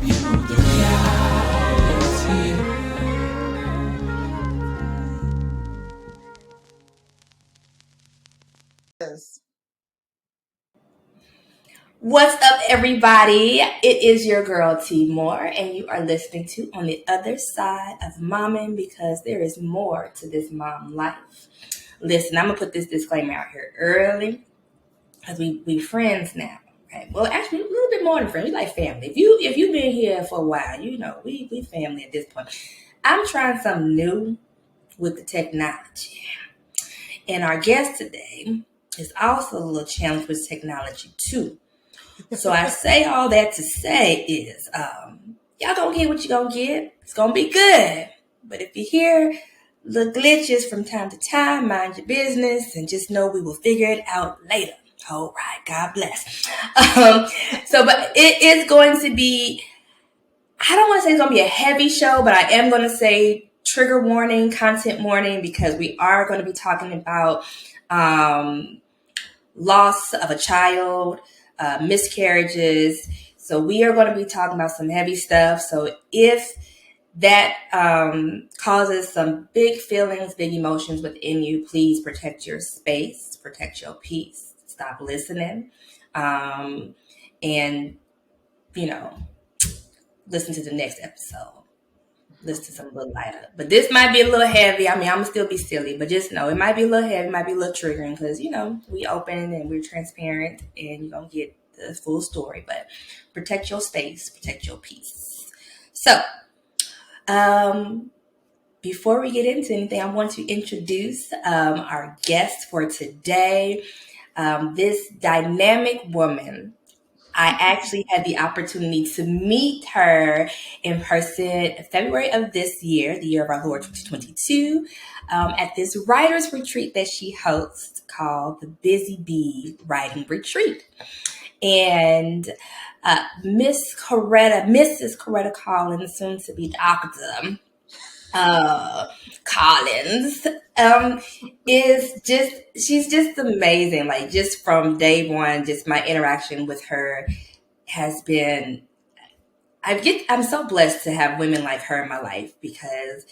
you know the reality. What's up, everybody? It is your girl T Moore, and you are listening to On the Other Side of Momming, because there is more to this mom life. Listen, I'm gonna put this disclaimer out here early, because we friends now. Okay. Well, actually, a little bit more than friends. We like family. If you've been here for a while, you know we family at this point. I'm trying something new with the technology, and our guest today is also a little challenge with technology too. So I say all that to say is, y'all gonna get what you gonna get. It's gonna be good. But if you hear the glitches from time to time, mind your business and just know we will figure it out later. All right, God bless. But it is going to be, I don't want to say it's going to be a heavy show, but I am going to say trigger warning, content warning, because we are going to be talking about loss of a child, miscarriages. So we are going to be talking about some heavy stuff. So if that causes some big feelings, big emotions within you, please protect your space, protect your peace, stop listening, and, listen to the next episode. Listen to something a little lighter. But this might be a little heavy. I mean, I'm going to still be silly, but just know it might be a little heavy, it might be a little triggering, because, we open and we're transparent and you're going to get the full story. But protect your space, protect your peace. So, before we get into anything, I want to introduce our guest for today. This dynamic woman, I actually had the opportunity to meet her in person February of this year, the year of our Lord 2022, at this writer's retreat that she hosts called the Busy Bee Writing Retreat. And Mrs. Coretta Collins, soon to be Dr. Collins, she's just amazing. Like, just from day one, just my interaction with her has been, I'm so blessed to have women like her in my life, because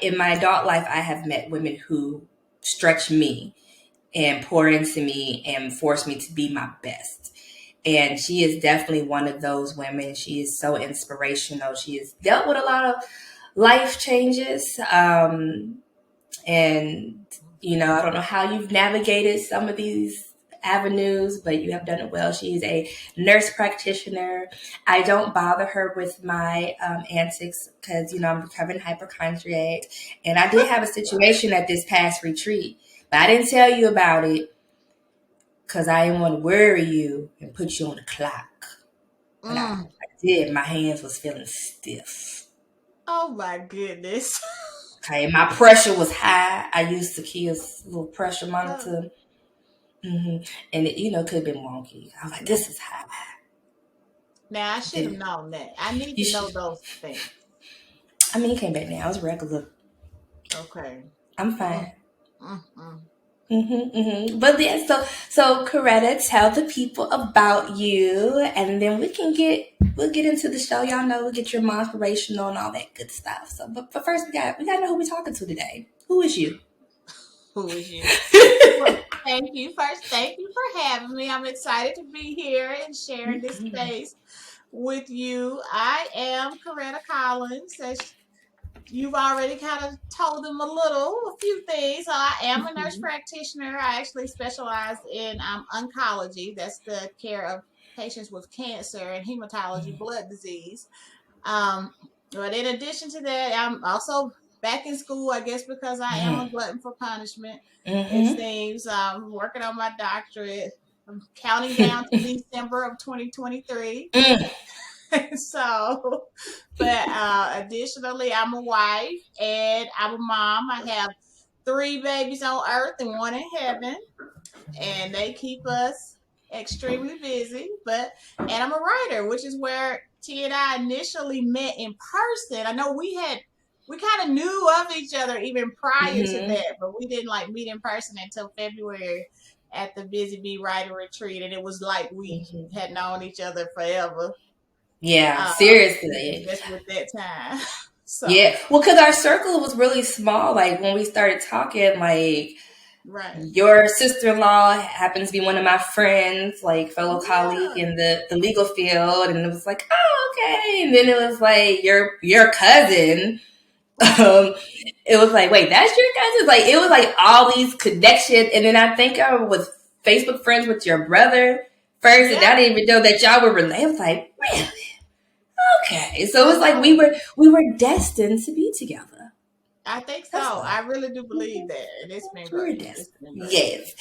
in my adult life, I have met women who stretch me and pour into me and force me to be my best. And she is definitely one of those women. She is so inspirational. She has dealt with a lot of life changes. And, I don't know how you've navigated some of these avenues, but you have done it well. She's a nurse practitioner. I don't bother her with my antics because, I'm recovering hypochondriac. And I did have a situation at this past retreat, but I didn't tell you about it because I didn't want to worry you and put you on the clock. But I did. My hands was feeling stiff. Oh my goodness. Okay, my pressure was high. I used to keep a little pressure monitor. And it, could have been wonky. I was like, this is high. Now I should have known that. I need to know those things. I mean, it came back now. I was regular. Okay. I'm fine. But yeah, so Coretta, tell the people about you, and then we'll get into the show. Y'all know we'll get your inspirational and all that good stuff. So, but first we gotta know who we're talking to today. Who is you? Who is you? Well, thank you for having me. I'm excited to be here and sharing this space with you. I am Coretta Collins. As you've already kind of told them a few things. So I am a nurse practitioner. I actually specialize in oncology. That's the care of patients with cancer and hematology, blood disease. But in addition to that, I'm also back in school, I guess, because I am a glutton for punishment. It seems I'm working on my doctorate. I'm counting down to December of 2023. So, but additionally, I'm a wife and I'm a mom. I have 3 babies on earth and 1 in heaven, and they keep us extremely busy. And I'm a writer, which is where T and I initially met in person. I know we kind of knew of each other even prior to that, but we didn't meet in person until February at the Busy Bee Writer Retreat, and it was like we had known each other forever. Yeah, uh, seriously. especially at that time. So Yeah. Well, because our circle was really small. Like when we started talking, like right, your sister-in-law happens to be one of my friends, like fellow colleague yeah, in the legal field, and it was like, oh, okay. And then it was like your cousin. right, Um, it was like, wait, that's your cousin? Like it was like all these connections, and then I think I was Facebook friends with your brother first, and yeah. I didn't even know that y'all were related. I was like, really? Okay, so it I was like know. we were destined to be together. I think so. That's all. I really do believe Mhm. that, and it's been We were great. destined. It's been great. Yes.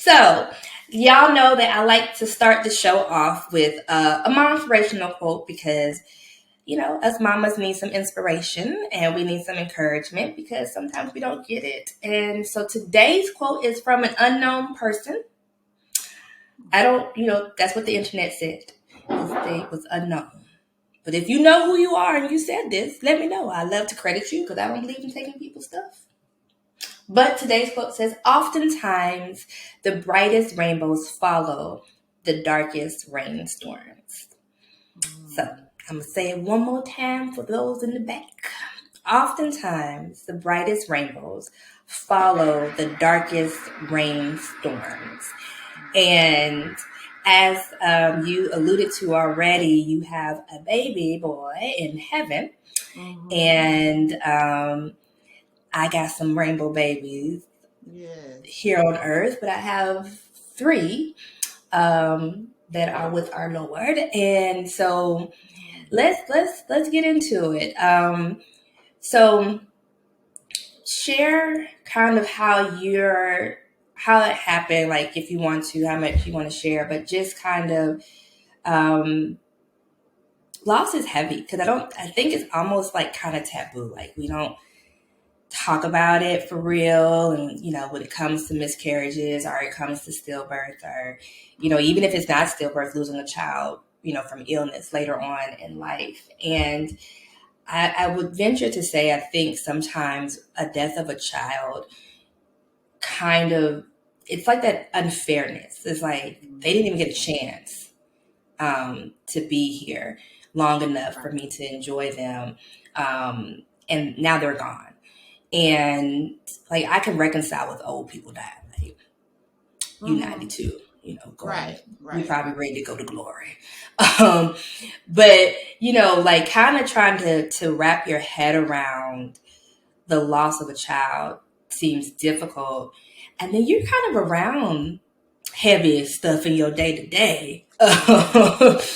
So y'all know that I like to start the show off with a motivational quote because us mamas need some inspiration and we need some encouragement because sometimes we don't get it. And so today's quote is from an unknown person. I don't, that's what the internet said. It was unknown. But if you know who you are and you said this, let me know. I love to credit you because I don't believe in taking people's stuff. But today's quote says, oftentimes the brightest rainbows follow the darkest rainstorms. So Mm. I'm going to say it one more time for those in the back. Oftentimes the brightest rainbows follow the darkest rainstorms. And as you alluded to already, you have a baby boy in heaven. Mm-hmm. And I got some rainbow babies Yes. here on earth, but I have three that are with our Lord. And so let's get into it. So share kind of how it happened, like if you want to, how much you want to share, but just kind of um, loss is heavy because I think it's almost like kind of taboo. Like we don't talk about it for real. And, when it comes to miscarriages or it comes to stillbirth or, even if it's not stillbirth, losing a child, from illness later on in life. And I would venture to say, I think sometimes a death of a child kind of, it's like that unfairness. It's like they didn't even get a chance to be here long enough for Right. me to enjoy them. And now they're gone. And like I can reconcile with old people dying. Like you Mm-hmm. 92, going Right. you Right. probably ready to go to glory. Um, but like kind of trying to wrap your head around the loss of a child seems difficult. And then you're kind of around heavy stuff in your day to day.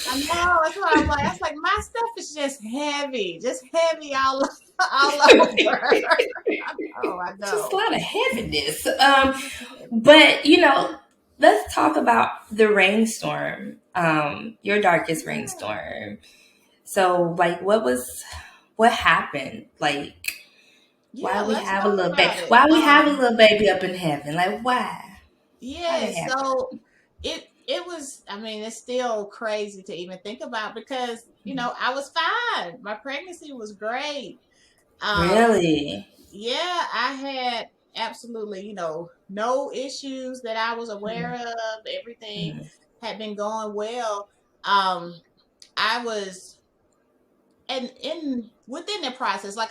I know. That's what I'm like. I was like, my stuff is just heavy all over. I Just a know. lot of heaviness. But let's talk about the rainstorm, your darkest Yeah. rainstorm. So, like, what happened? Like, Yeah. Let's talk about it. why we have a little baby up in heaven? Like, why did it Yes. happen? So it was. I mean, it's still crazy to even think about because I was fine. My pregnancy was great. Um, Really? yeah, I had absolutely, no issues that I was aware of. Everything Mm-hmm. had been going well. Um, I was, and in within the process, like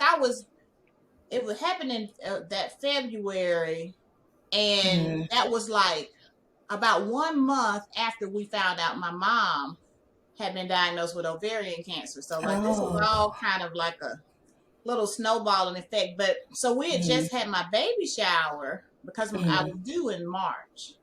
it was happening that February, and Mm-hmm. that was like about 1 month after we found out my mom had been diagnosed with ovarian cancer. So like this was Oh. all kind of like a little snowballing effect. But so we had Mm-hmm. just had my baby shower because I Mm-hmm. was due in March.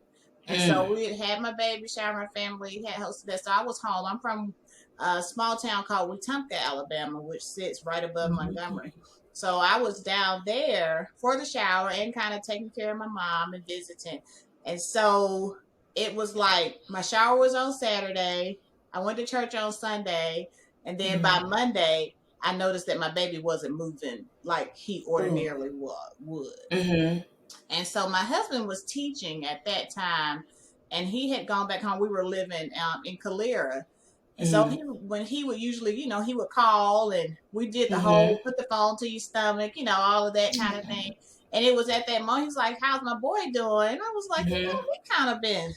And so Mm-hmm. we had my baby shower. My family had hosted that. So I was home. I'm from a small town called Wetumpka, Alabama, which sits right above Montgomery. So I was down there for the shower and kind of taking care of my mom and visiting. And so it was like my shower was on Saturday. I went to church on Sunday. And then by Mm-hmm. Monday, I noticed that my baby wasn't moving like he Ooh. ordinarily would. Mm-hmm. And so my husband was teaching at that time, and he had gone back home. We were living in Calera. And so Mm-hmm. when he would usually, he would call and we did the whole Mm-hmm. put the phone to your stomach, all of that kind of thing. And it was at that moment, he's like, how's my boy doing? And I was like, Mm-hmm. we kind of been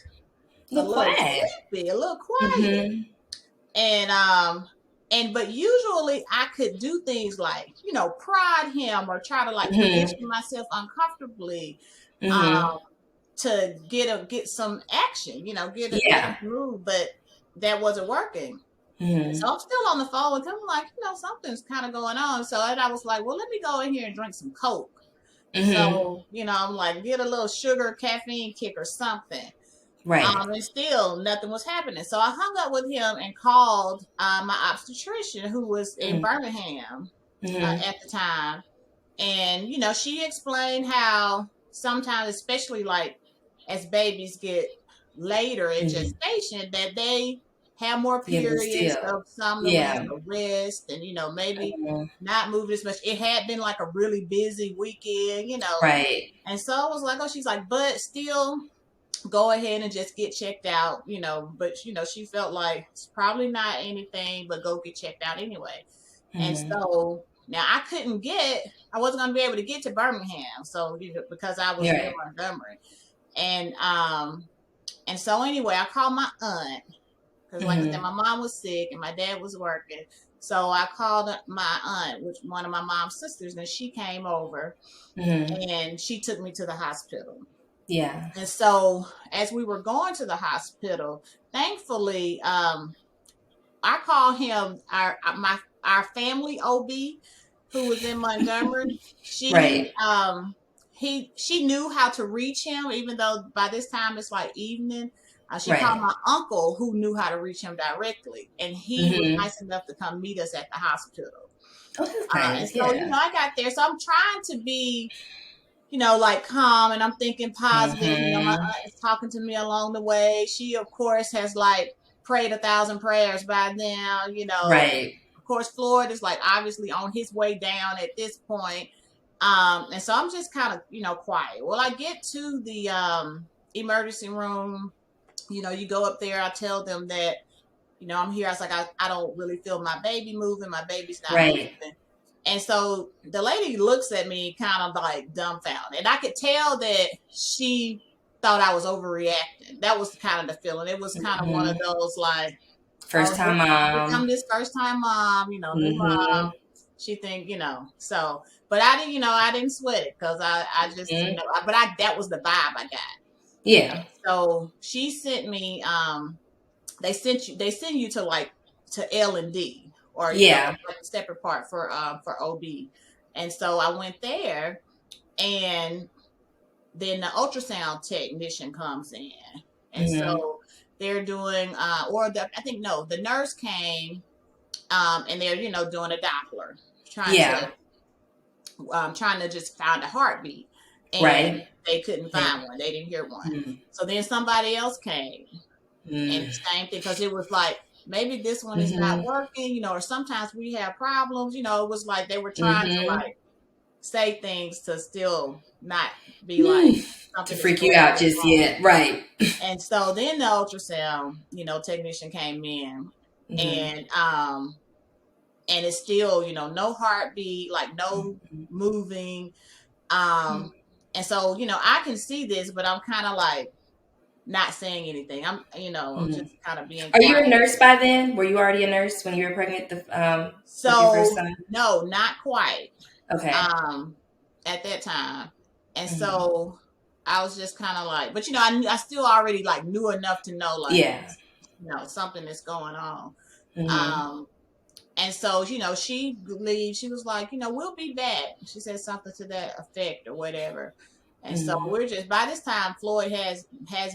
a Look little quiet. sleepy, a little quiet. Mm-hmm. And but usually I could do things like, prod him or try to like position myself uncomfortably, Mm-hmm. um, to get some action, get him Yeah. to move, but that wasn't working. Mm-hmm. So I'm still on the phone with him, like, something's kind of going on. So and I was like, well, let me go in here and drink some Coke. Mm-hmm. So, I'm like, get a little sugar caffeine kick or something. Right. And still nothing was happening. So I hung up with him and called my obstetrician who was in Mm-hmm. Birmingham Mm-hmm. at the time. And, she explained how sometimes, especially like as babies get later in Mm-hmm. gestation, that they have more Yeah, but periods still. of some that we have Yeah. to rest and, maybe Mm-hmm. not moving as much. It had been like a really busy weekend, Right. And so I was like, oh, she's like, but still go ahead and just get checked out, but she felt like it's probably not anything, but go get checked out anyway. And Mm-hmm. so now I wasn't going to be able to get to Birmingham. So, because I was near Right. Montgomery. And so anyway, I called my aunt because like I said, Mm-hmm. my mom was sick and my dad was working. So I called my aunt, which one of my mom's sisters, and she came over Mm-hmm. and she took me to the hospital. Yeah. And so as we were going to the hospital, thankfully, I call him our family OB who was in Montgomery. She Right. she knew how to reach him, even though by this time it's like evening. She called Right. my uncle who knew how to reach him directly, and he was Mm-hmm. nice enough to come meet us at the hospital. Oh, that's And nice. so, Yeah. I got there. So I'm trying to be, like calm, and I'm thinking positive. My Mm-hmm. aunt is talking to me along the way. She, of course, has like prayed 1,000 prayers by now. Right. Of course, Floyd is like obviously on his way down at this point. And so I'm just kind of, quiet. Well, I get to the emergency room. You go up there. I tell them that, I'm here. I was like, I don't really feel my baby moving. My baby's not Right. moving. And so the lady looks at me kind of like dumbfounded. And I could tell that she thought I was overreacting. That was kind of the feeling. It was kind of one of Mm-hmm. those like, First oh, time here come mom. this first time mom, new Mm-hmm. mom. She think, so, but I didn't sweat it because I just, Mm-hmm. that was the vibe I got. Yeah. So she sent me, they send you to like to L&D or Yeah. like a separate part for OB. And so I went there, and then the ultrasound technician comes in. And Mm-hmm. so they're doing I think no, the nurse came, and they're doing a Doppler, trying to Yeah. just find a heartbeat, and Right. they couldn't Yeah. find one. They didn't hear one. Mm-hmm. So then somebody else came, and Mm-hmm. the same thing, because it was like maybe this one is not Mm-hmm. working, or sometimes we have problems. It was like they were trying to Mm-hmm. like say things to still not be like To something is freak you going out on just wrong. yet. Right. And so then the ultrasound, technician came in, Mm-hmm. and it's still, no heartbeat, like no Mm-hmm. moving. Um, and so, I can see this, but I'm kind of like not saying anything. I'm Mm-hmm. just kind of being Are you a quiet. nurse by then? Were you already a nurse when you were pregnant with your first So son? no, not quite. Okay. Um, at that time, and Mm-hmm. so I was just kind of like, but I still already like knew enough to know like, Yeah. something is going on. Mm-hmm. Um, and so she leaves. She was like, we'll be back. She said something to that effect or whatever. And so Mm-hmm. we're just, by this time Floyd has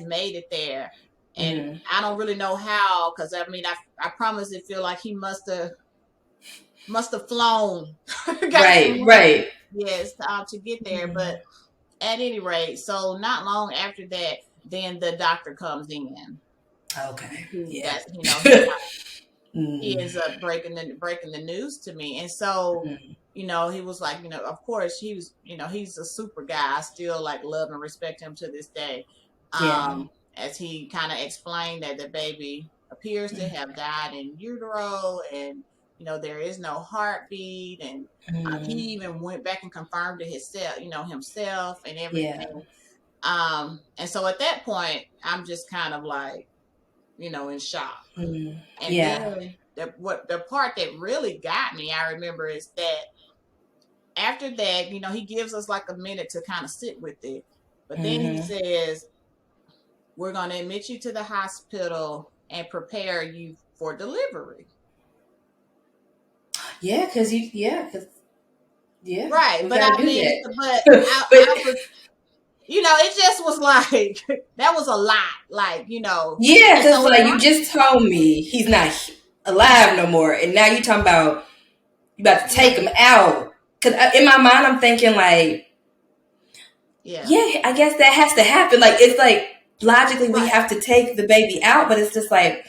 made it there, and Mm-hmm. I don't really know how, because I promise it feel like he must have flown, got Right. some money, Right. yes, to get there. Mm-hmm. But at any rate, so not long after that, then the doctor comes in. Okay. Yeah. That's he Mm-hmm. ends up breaking the news to me, and so he was like, of course he was, he's a super guy. I still like love and respect him to this day. Yeah. As he kind of explained that the baby appears to have died in utero, and there is no heartbeat, and he Mm-hmm. even went back and confirmed it himself and Yeah. everything. And so at that point, I'm just kind of like, in shock. Mm-hmm. And then Yeah. the part that really got me, I remember, is that after that, he gives us like a minute to kind of sit with it. But then he says, we're going to admit you to the hospital and prepare you for delivery. Yeah, because Right. But I mean, but I was, it just was like, that was a lot. Like, yeah, and because so like you just told me he's not alive no more, and now you talking about you about to take him out. Because in my mind, I'm thinking like, yeah, I guess that has to happen. Like it's like logically we have to take the baby out, but it's just like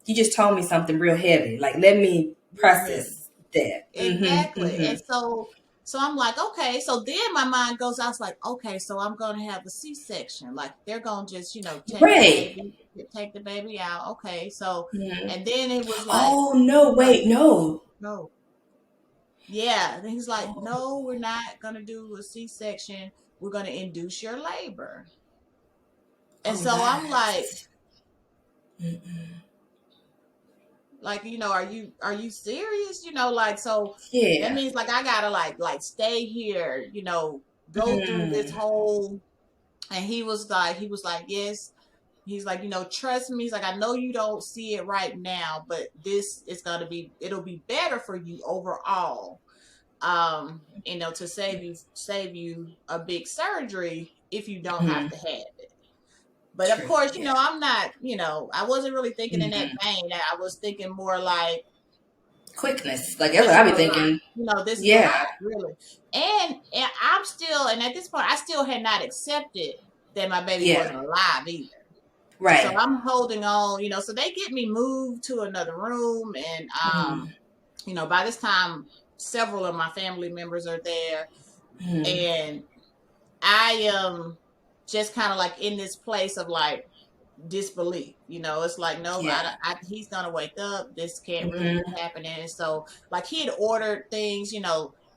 you just told me something real heavy. Like let me process that. Exactly. And so I'm like, okay. So then my mind goes, I was like, okay, so I'm going to have a C-section. Like they're going to just, Right. take the baby out. Okay. So, and then it was like, oh no, wait, no. Yeah. And he's like, no, we're not going to do a C-section. We're going to induce your labor. And so I'm like, are you serious? Like, so that means like I gotta like stay here, go through this whole. And he was like, yes. He's like, trust me. He's like, I know you don't see it right now, but this is it'll be better for you overall. To save you a big surgery if you don't have to have it. But of course, I'm not, I wasn't really thinking in that vein. I was thinking more like quickness. Like that's what I be thinking. This is a lot, really. And I'm still, and at this point, I still had not accepted that my baby wasn't alive either. Right. So I'm holding on, so they get me moved to another room. And, by this time, several of my family members are there. And I am just kind of like in this place of like disbelief. It's like, no, he's gonna wake up. This can't really be happening. And so like he had ordered things,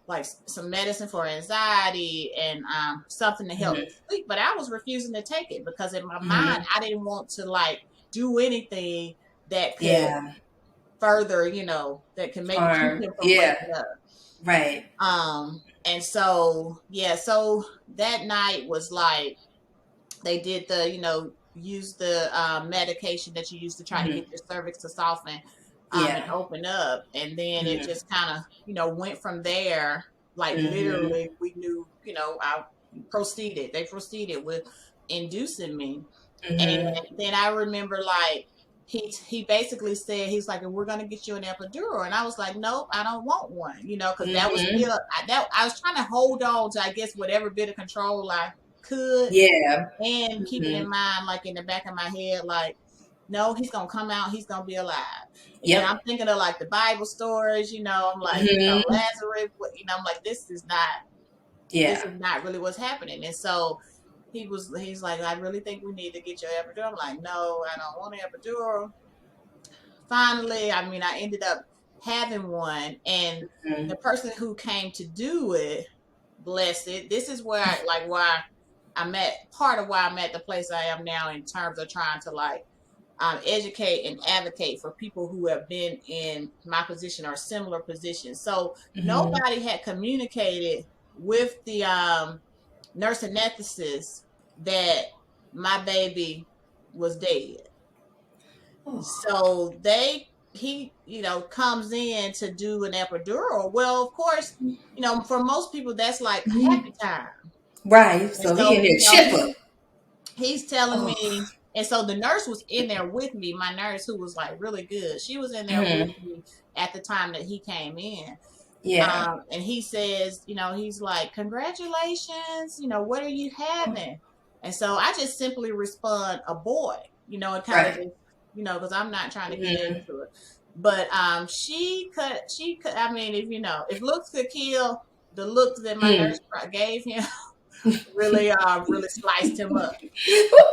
like some medicine for anxiety and something to help me sleep, but I was refusing to take it because in my mind I didn't want to like do anything that could further, that can maybe keep him from waking up. Right. And so so that night was like they did the use the medication that you use to try to get your cervix to soften and open up, and then it just kind of went from there. Like literally we knew they proceeded with inducing me. And then I remember like he basically said, he's like, and we're going to get you an epidural. And I was like, nope, I don't want one, because that was still I was trying to hold on to, I guess, whatever bit of control I could. And keeping in mind, like in the back of my head, like, no, he's gonna come out, he's gonna be alive. And I'm thinking of like the Bible stories, I'm like, Lazarus, I'm like, this is not really what's happening. And so he's like, I really think we need to get your epidural. I'm like, no, I don't want an epidural. Finally, I mean, I ended up having one, and the person who came to do it, bless it, this is where why I'm at, part of why I'm at the place I am now in terms of trying to like educate and advocate for people who have been in my position or similar positions. So nobody had communicated with the nurse anesthetist that my baby was dead. So he comes in to do an epidural. Well, of course, for most people that's like happy time. Right. So he in here chipper. He's telling me, and so the nurse was in there with me, my nurse who was like really good. She was in there with me at the time that he came in. And he says, he's like, congratulations, what are you having? And so I just simply respond, a boy, and kind of just, because I'm not trying to get into it. But she could, I mean, if looks could kill, the looks that my nurse gave him really sliced him up.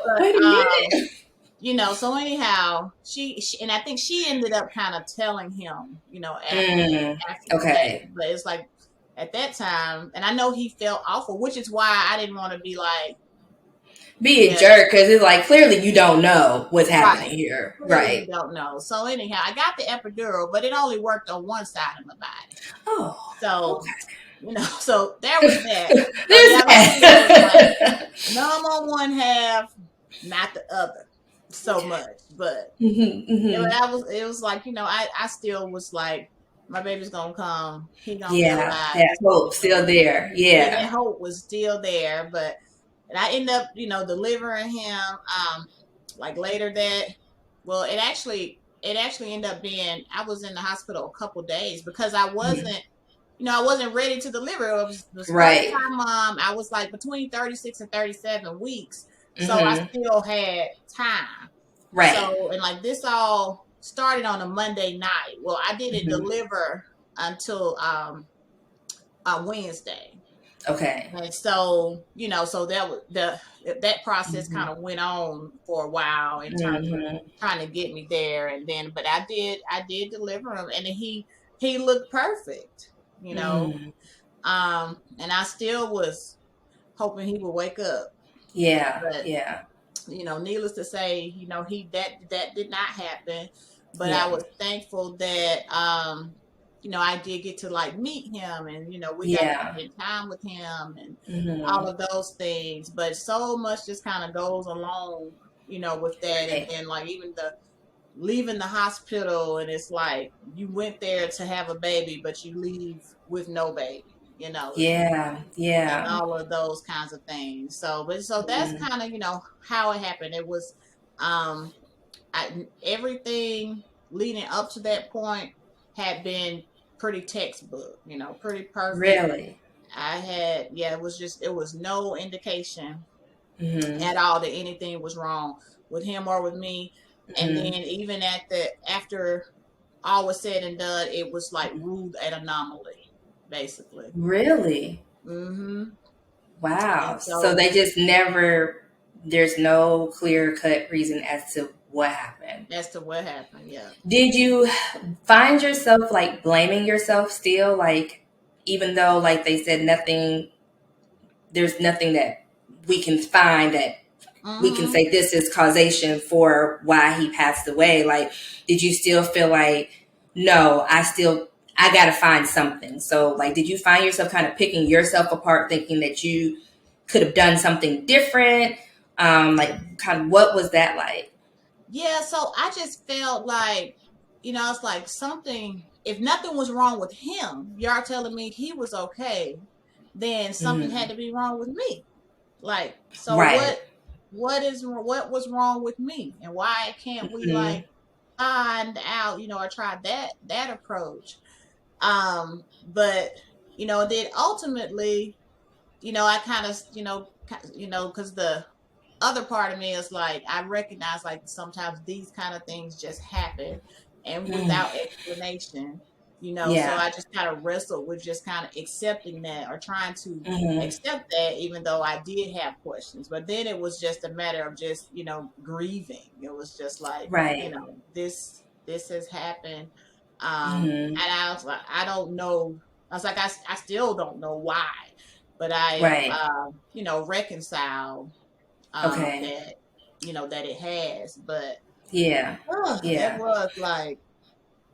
But, so anyhow, she and I think she ended up kind of telling him, after that. But it's like at that time, and I know he felt awful, which is why I didn't want to be like, be a Yeah, jerk because it's like clearly you don't know what's happening right. here, Clearly you right? don't know. So anyhow, I got the epidural, but it only worked on one side of my body. Oh, So, okay. so there was that. So There's yeah, my feelings was like that. numb on one half, not the other so Okay. much. But Hmm. it was like, I still was like, my baby's gonna come, he gonna be Yeah, alive. that This hope baby's gonna still there. yeah, Yeah. that hope was still there. But and I ended up, delivering him like later that well it actually ended up being I was in the hospital a couple days because Mhm. I wasn't ready to deliver. It was first Right. time mom. I was like between 36 and 37 weeks. So I Hmm. still had time. Right. So, and like this all started on a Monday night. Well, I didn't Hmm. deliver until Wednesday. Okay. And so, so that process Hmm. kind of went on for a while in terms of Hmm. trying to get me there. And then, but I did deliver him, and then he looked perfect, you know. Hmm. And I still was hoping he would wake up, Yeah. but Yeah. needless to say, he that did not happen. But I Yeah. was thankful that I did get to like meet him, and we got to Yeah. spend time with him and Hmm. all of those things. But so much just kind of goes along, with that, and Right. then like even the leaving the hospital, and it's like you went there to have a baby, but you leave with no baby, Yeah. and Yeah. all of those kinds of things. So that's Hmm. kind of how it happened. It was um everything leading up to that point had been pretty textbook, pretty perfect. Really. I had yeah, it was no indication Hmm. at all that anything was wrong with him or with me. And then Hmm. even after all was said and done, it was like ruled an anomaly, basically. Really. Hmm. And Wow. So so they just never. There's no clear cut reason as to what happened. as to what happened, yeah. Did you find yourself like blaming yourself still? Like, even though like they said nothing, there's nothing that we can find that we can Hmm. say this is causation for why he passed away. Like, did you still feel like, no, I got to find something? So, like, did you find yourself kind of picking yourself apart, thinking that you could have done something different? Like, kind of what was that like? Yeah, so I just felt like, it's like something, if nothing was wrong with him, y'all telling me he was okay, then something Hmm. had to be wrong with me. Like, so Right. what was wrong with me? And why can't we Hmm. like find out, or try that approach? But then ultimately, I kind of, because the other part of me is like I recognize like sometimes these kind of things just happen and Mm. without explanation, so Yeah. I just kind of wrestled with just kind of accepting that or trying to Hmm. accept that even though I did have questions. But then it was just a matter of just, grieving. It was just like, Right. this has happened. Hmm. And I was like, I don't know. I was like, I still don't know why, but I have, Right. reconciled Okay. that it has. But Yeah. it Yeah. was like,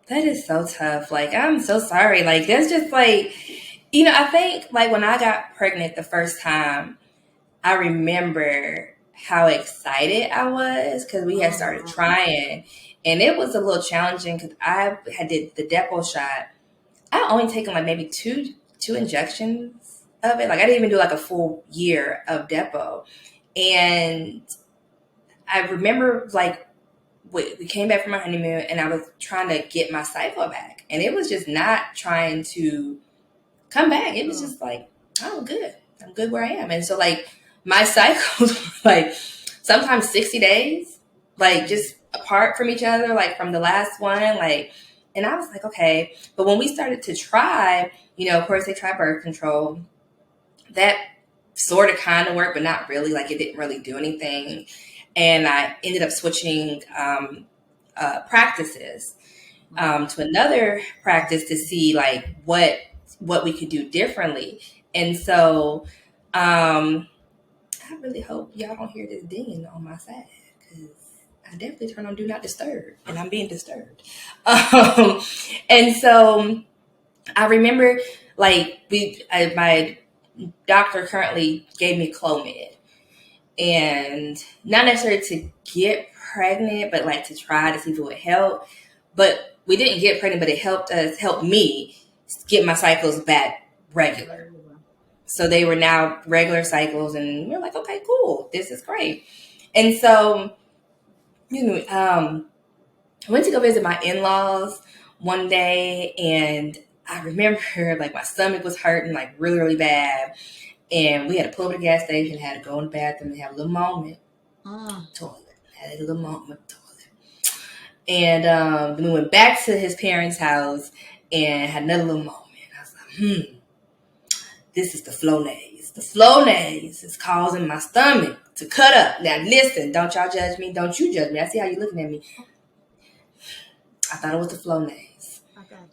That is so tough. Like, I'm so sorry. Like, that's just like, I think like when I got pregnant the first time, I remember how excited I was because we had started mhm, trying, and it was a little challenging because I had did the depot shot. I only taken like maybe two injections of it. Like, I didn't even do like a full year of depot, and I remember like we came back from our honeymoon, and I was trying to get my cycle back, and it was just not trying to come back. It was mm, just like, oh, good. I'm good where I am. And so, like, my cycles were like sometimes 60 days, like mm, just apart from each other, like from the last one. Like, and I was like, okay. But when we started to try, of course, they tried birth control. That sort of kind of worked, but not really. Like, it didn't really do anything. And I ended up switching practices mm, to another practice to see like what we could do differently. And so, I I really hope y'all don't hear this dinging on my side because I definitely turn on Do Not Disturb and I'm being disturbed. And so I remember like my doctor currently gave me Clomid, and not necessarily to get pregnant, but like to try to see if it would help. But we didn't get pregnant, but it helped me get my cycles back regular. So they were now regular cycles, and we are like, okay, cool, this is great. And so, I went to go visit my in-laws one day, and I remember like my stomach was hurting like really, really bad. And we had to pull up at the gas station, had to go in the bathroom and have a little moment. Toilet. Had a little moment, toilet. And then we went back to his parents' house and had another little moment. I was like, this is the Flonase. The Flonase is causing my stomach to cut up. Now listen, don't y'all judge me. Don't you judge me. I see how you're looking at me. I thought it was the Flonase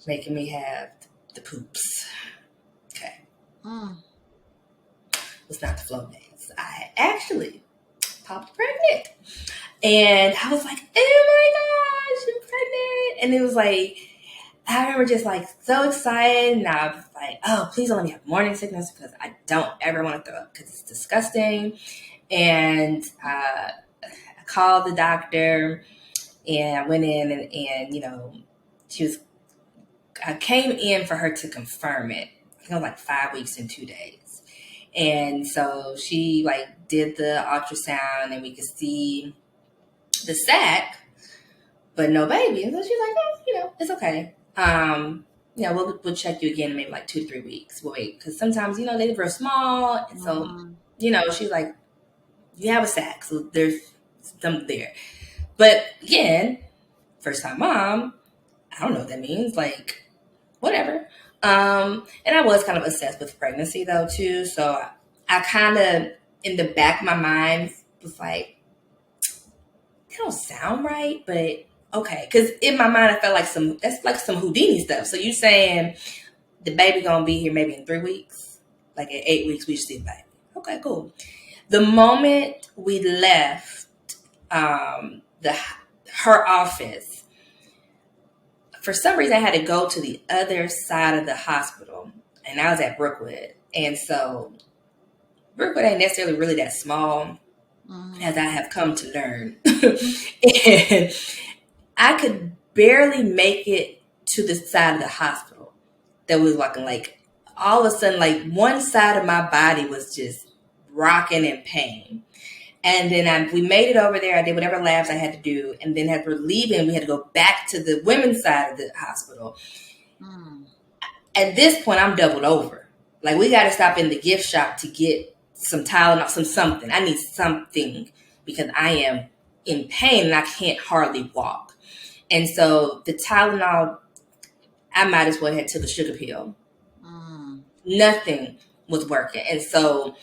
making me have the poops. Okay. It's not the Flonase. I actually popped pregnant. And I was like, oh my gosh, I'm pregnant. And it was like, I remember just like so excited. And I was like, oh, please don't let me have morning sickness because I don't ever want to throw up because it's disgusting. And I called the doctor and I went in and I came in for her to confirm it. I think it was like 5 weeks and 2 days. And so she like did the ultrasound and we could see the sac, but no baby. And so she's like, oh, it's okay. We'll check you again in maybe like 2 to 3 weeks. We'll wait. Cause sometimes, they're real small. And so, she's like, you have a sac. So there's something there. But again, first time mom, I don't know what that means. Like, whatever. And I was kind of obsessed with pregnancy though too. So I kind of in the back of my mind was like, that don't sound right, but okay. Because in my mind, I felt like that's like some Houdini stuff. So you saying the baby gonna be here maybe in 3 weeks, like at 8 weeks we should see the baby. Okay, cool. The moment we left her office, for some reason I had to go to the other side of the hospital, and I was at Brookwood, and so Brookwood ain't necessarily really that small. As I have come to learn. And I could barely make it to the side of the hospital that we was walking. Like, all of a sudden, like, one side of my body was just rocking in pain. And then we made it over there. I did whatever labs I had to do. And then as we're leaving, we had to go back to the women's side of the hospital. At this point, I'm doubled over. Like, we got to stop in the gift shop to get some Tylenol, something. I need something because I am in pain and I can't hardly walk. And so the Tylenol, I might as well have took a sugar pill. Nothing was working. And so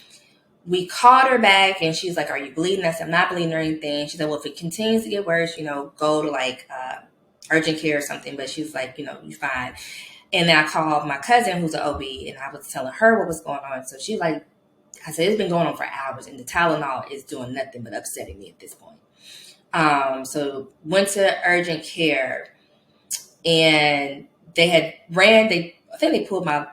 we called her back and she's like, are you bleeding? I said, I'm not bleeding or anything. She said, well, if it continues to get worse, go to like urgent care or something. But she was like, you're fine. And then I called my cousin who's an OB and I was telling her what was going on. So she like, I said, it's been going on for hours and the Tylenol is doing nothing but upsetting me at this point. So went to urgent care and I think they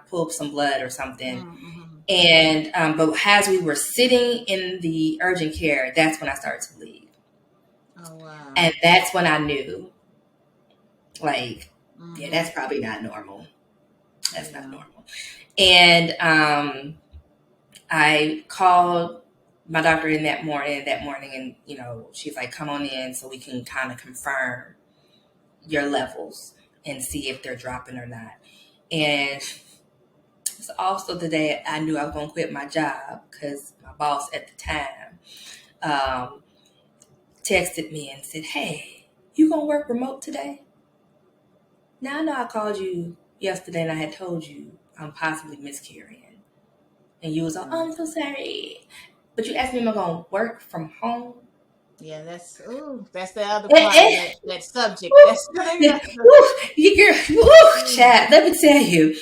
pulled some blood or something. And, but as we were sitting in the urgent care, that's when I started to bleed. Oh, wow. And that's when I knew, like, yeah, that's probably not normal. That's not normal. And, I called my doctor in that morning and, she's like, come on in so we can kind of confirm your levels and see if they're dropping or not. And it's also the day I knew I was going to quit my job because my boss at the time texted me and said, hey, you going to work remote today? Now, I know I called you yesterday and I had told you I'm possibly miscarrying. And you was like, oh, I'm so sorry. But you asked me, am I going to work from home? Yeah, that's the other part of that subject. Chat, let me tell you.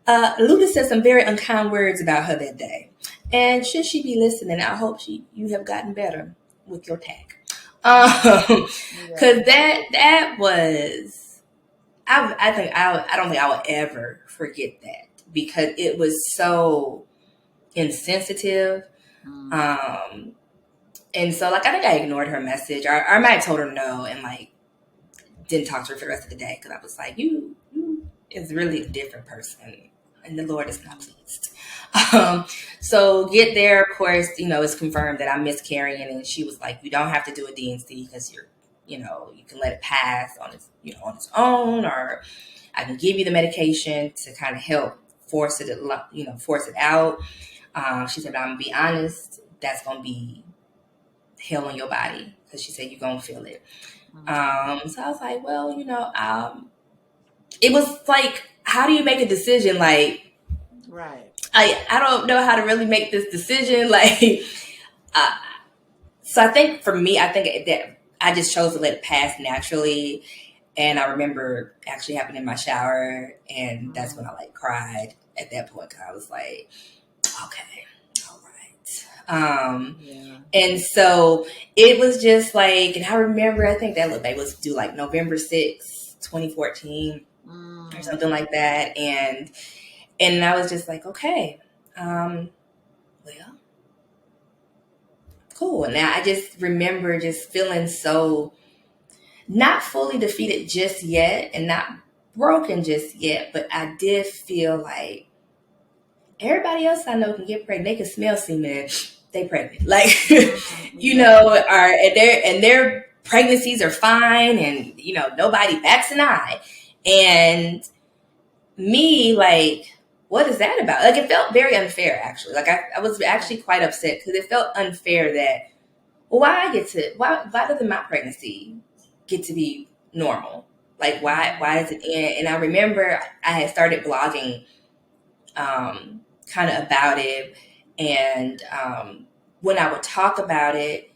Luda said some very unkind words about her that day. And should she be listening, I hope you have gotten better with your tack. Because that was, I don't think I will ever forget that because it was so insensitive. And so like I think I ignored her message, or I might have told her no and like didn't talk to her for the rest of the day because I was like, you is really a different person, and the Lord is not pleased. So get there, of course, it's confirmed that I'm miscarrying, and she was like, you don't have to do a D&C because you can let it pass on its own, or I can give you the medication to kind of help force it out. She said, but I'm gonna be honest, that's gonna be hell on your body because she said you're gonna feel it. So I was like, well, it was like, how do you make a decision? Like, right. I don't know how to really make this decision. Like, so I think for me, I think that I just chose to let it pass naturally. And I remember actually happened in my shower, and that's when I like cried at that point because I was like, okay, all right. And so it was just like, and I remember, I think that little baby was due like November 6th, 2014 or something like that. And I was just like, okay, well, cool. And I just remember just feeling so not fully defeated just yet and not broken just yet, but I did feel like everybody else I know can get pregnant. They can smell semen. They pregnant. Like, and their pregnancies are fine, and, nobody bats an eye. And me, like, what is that about? Like, it felt very unfair, actually. Like, I was actually quite upset because it felt unfair that, well, why doesn't my pregnancy get to be normal? Like, why is it in? And I remember I had started blogging kind of about it. And when I would talk about it,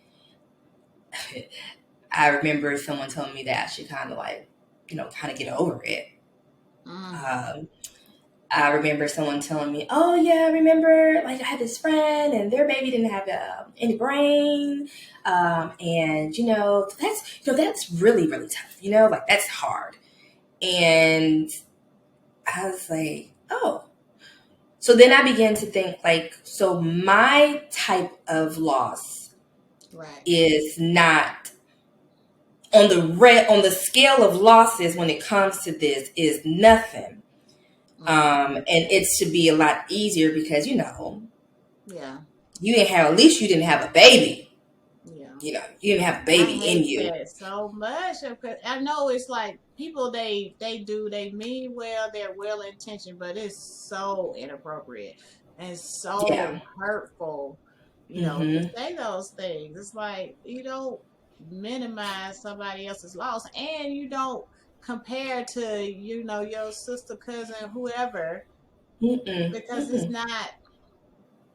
I remember someone telling me that I should kind of like, kind of get over it. I remember someone telling me, oh yeah, I remember like I had this friend and their baby didn't have any brain. And that's really, really tough, like that's hard. And I was like, oh. So then I began to think like, so my type of loss is not on the scale of losses when it comes to this is nothing. And it should be a lot easier because, you at least you didn't have a baby. You didn't have a baby in you. That so much. I know it's like people, they mean well, they're well intentioned, but it's so inappropriate and so hurtful, to say those things. It's like you don't minimize somebody else's loss, and you don't compare to, your sister, cousin, whoever, because it's not.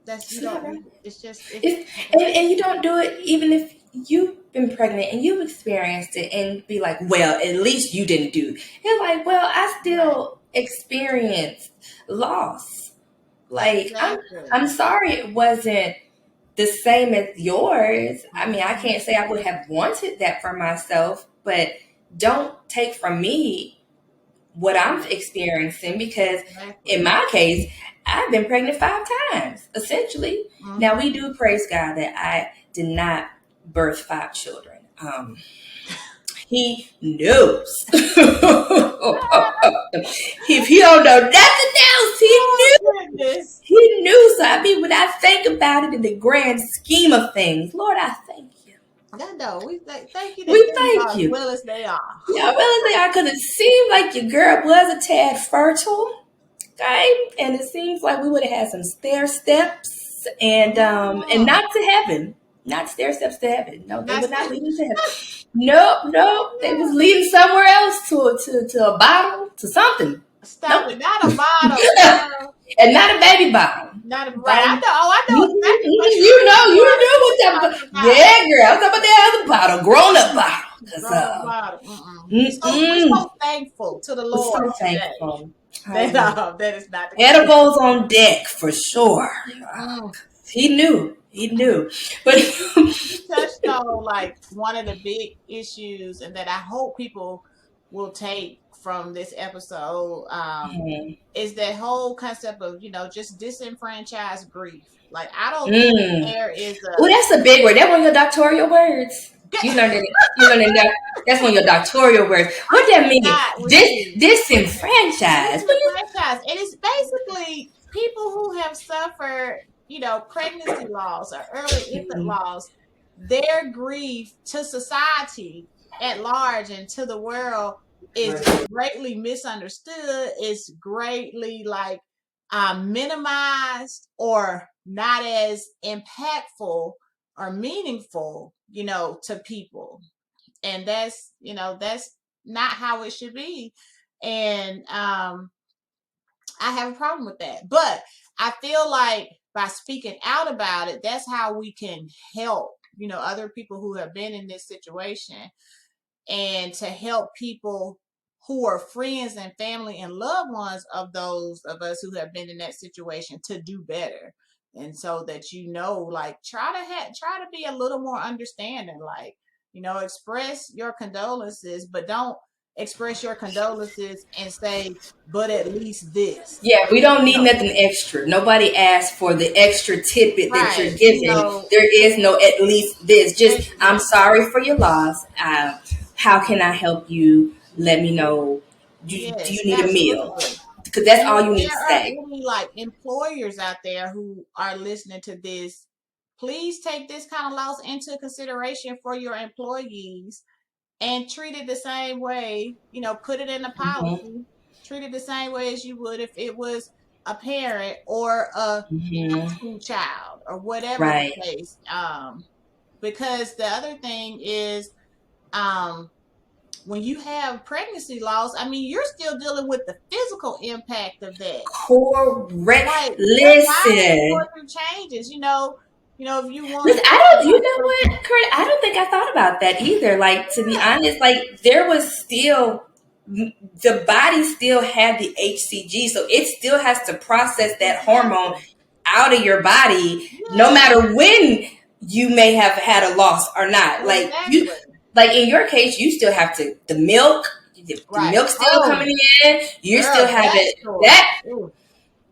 That's you don't. Right. It's just and you don't do it even if you've been pregnant and you've experienced it and be like, well, at least you didn't do. It's like, well, I still experienced loss. Like I'm sorry it wasn't the same as yours. I mean, I can't say I would have wanted that for myself, but don't take from me what I'm experiencing because in my case, I've been pregnant 5 times, essentially. Now, we do praise God that I did not birth 5 children. He knows. If he don't know nothing else, he knew. He knew. So, I mean, when I think about it in the grand scheme of things, Lord, I thank you. I know. We thank you. We thank you. As well as they are. Yeah, well as they are, because it seemed like your girl was a tad fertile. Okay, and it seems like we would have had some stair steps and not to heaven, not stair steps to heaven. No, they would not lead us to heaven. Nope, they was leading somewhere else to a bottle, to something. Stop it, not a bottle, and not a baby bottle. Not a right. I know exactly what you know what that. Yeah, girl, I'm talking about that other bottle, grown up bottle. We're so thankful to the Lord. We're so thankful. That is not the edibles on deck for sure. He knew. But You touched on like one of the big issues, and that I hope people will take from this episode, is that whole concept of, just disenfranchised grief. Like, I don't think mm. there is Oh, that's a big word. That one of your doctoral words. You learned it. You learned it. That's one of your doctoral words. What I that mean? cannot with you. Disenfranchised. Disenfranchised. It is basically people who have suffered, pregnancy loss or early infant loss. Their grief to society at large and to the world is greatly misunderstood. Is greatly like minimized or not as impactful or meaningful, to people. And that's not how it should be. And I have a problem with that. But I feel like by speaking out about it, that's how we can help, other people who have been in this situation, and to help people who are friends and family and loved ones of those of us who have been in that situation to do better. And so that, like, try to be a little more understanding, like, express your condolences, but don't express your condolences and say, but at least this. Yeah, we don't need No. nothing extra. Nobody asked for the extra tidbit that you're Right. giving. There is no at least this. Just, I'm Exactly. sorry for your loss. How can I help you? Let me know. Do Yes, you need a meal? absolutely. Because that's And all if you need to there are say. any like employers out there who are listening to this, please take this kind of loss into consideration for your employees and treat it the same way, put it in the Mm-hmm. policy, treat it the same way as you would if it was a parent or a high Mm-hmm. school child or whatever the Right. case. Because the other thing is, um, when you have pregnancy loss, I mean, you're still dealing with the physical impact of that. Correct. Right. Your body is going Listen. through changes, if you want to Listen, talk you about know something. what, Kurt? I don't think I thought about that either. Like, to be Yeah. honest, like, there was still, the body still had the HCG, so it still has to process that hormone Exactly. out of your body, no Yeah. matter when you may have had a loss or not. Exactly. Like in your case, you still have to, the Right. milk still Oh, coming in, you're still girl, that having story. that, Ooh,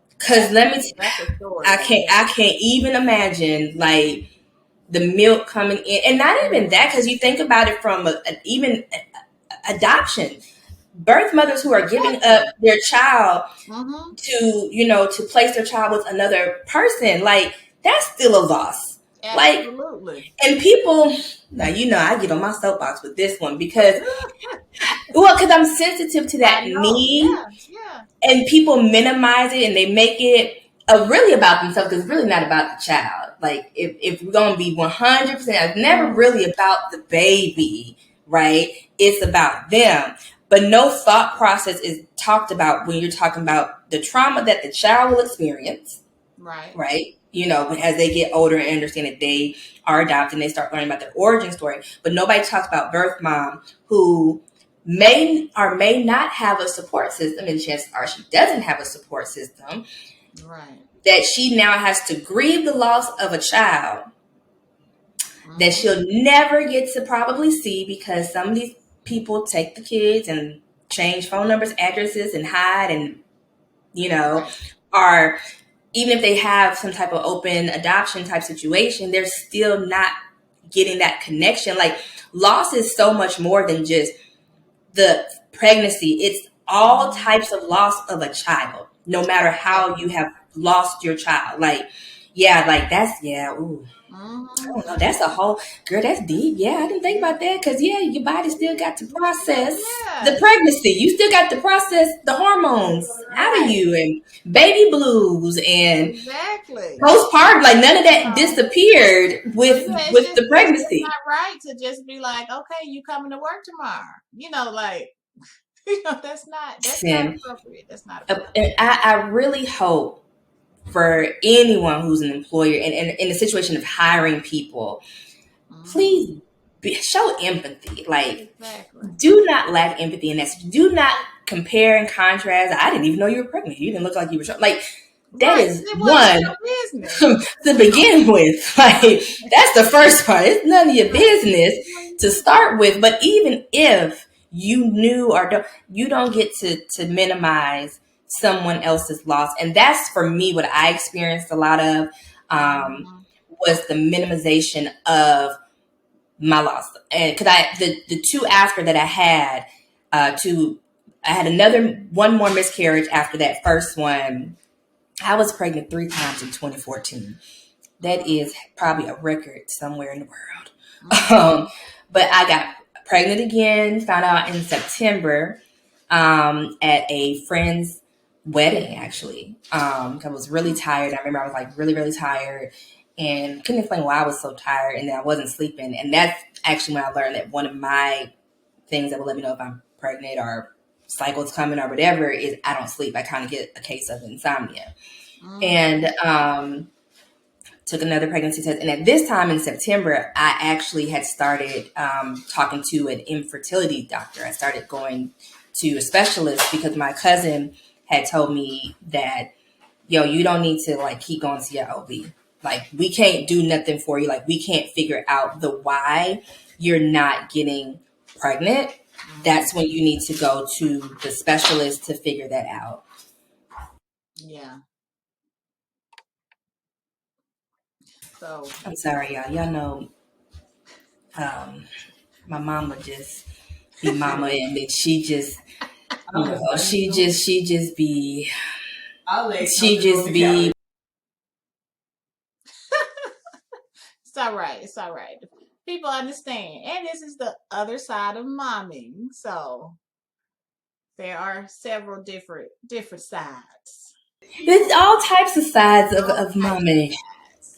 because that's a story I right can't, there. I can't even imagine, like, the milk coming in, and not even that, because you think about it from even adoption, birth mothers who are giving up Exactly. their child Mm-hmm. to place their child with another person, like, that's still a loss. Like, Absolutely. and people, now, I get on my soapbox with this one because, because I'm sensitive to I that know. need, Yeah. Yeah. and people minimize it and they make it really about themselves, because it's really not about the child. Like, if we're going to be 100%, it's never really about the baby, right? It's about them. But no thought process is talked about when you're talking about the trauma that the child will experience, Right. right? As they get older and understand that they are adopted and they start learning about their origin story. But nobody talks about birth mom who may or may not have a support system, and chances are she doesn't have a support system, Right. that she now has to grieve the loss of a child that Mm-hmm. she'll never get to probably see, because some of these people take the kids and change phone numbers, addresses, and hide, and Right. are, even if they have some type of open adoption type situation, they're still not getting that connection. Like, loss is so much more than just the pregnancy. It's all Mm-hmm. types of loss of a child, no matter how you have lost your child. Like, yeah, like, that's, yeah, ooh. I Mm-hmm. don't know. That's a whole, girl, that's deep. Yeah, I didn't think about that, because, yeah, your body still got to process the Yeah. pregnancy. You still got to process the hormones out of Right. you, and baby blues and Exactly. postpartum. Like, none of that So, disappeared so with yeah, the it's just pregnancy. not right to just be like, okay, you coming to work tomorrow. Like, that's not And appropriate. That's not appropriate. I really hope for anyone who's an employer and in the situation of hiring people, Mm-hmm. please show empathy. Like, Exactly. do not lack empathy in that. Do not compare and contrast. I didn't even know you were pregnant. You didn't look like you were like. That Right. is It wasn't one your business. to begin with. Like, that's the first part. It's none of your Right. business to start with. But even if you knew or don't, you don't get to minimize someone else's loss. And that's for me what I experienced a lot of, Mhm. was the minimization of my loss. And because the two after that I had, I had another one more miscarriage after that first one. I was pregnant 3 times in 2014. That is probably a record somewhere in the world. Mhm. But I got pregnant again, found out in September, at a friend's wedding, actually. I was really tired. I remember I was like really, really tired and couldn't explain why I was so tired and then I wasn't sleeping. And that's actually when I learned that one of my things that will let me know if I'm pregnant or cycle's coming or whatever is I don't sleep. I kind of get a case of insomnia. Mhm. And took another pregnancy test. And at this time in September, I actually had started talking to an infertility doctor. I started going to a specialist because my cousin had told me that, yo, you don't need to like keep going to your OB. Like, we can't do nothing for you. Like, we can't figure out the why you're not getting pregnant. Mhm. That's when you need to go to the specialist to figure that out. Yeah. So I'm sorry, y'all. Y'all know, um, my mama just be mama, and then she just, she just be, she just be. it's all right. It's all right. People understand. And this is the other side of momming. So there are several different sides. There's all types of sides All of types mommy. of sides.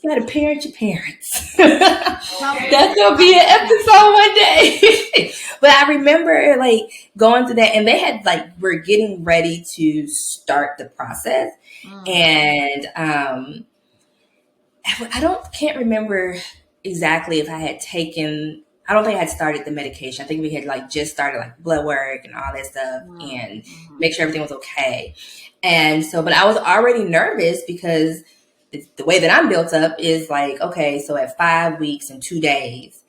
You gotta parent your parents. Some That's gonna be an episode one day. But I remember like going through that, and they had like we're getting ready to start the process, mm, and I don't can't remember exactly if I had taken. I don't think I had started the medication. I think we had like just started like blood work and all that stuff, and mm-hmm. make sure everything was okay. And so, but I was already nervous because the way that I'm built up is like, okay, so at 5 weeks and 2 days,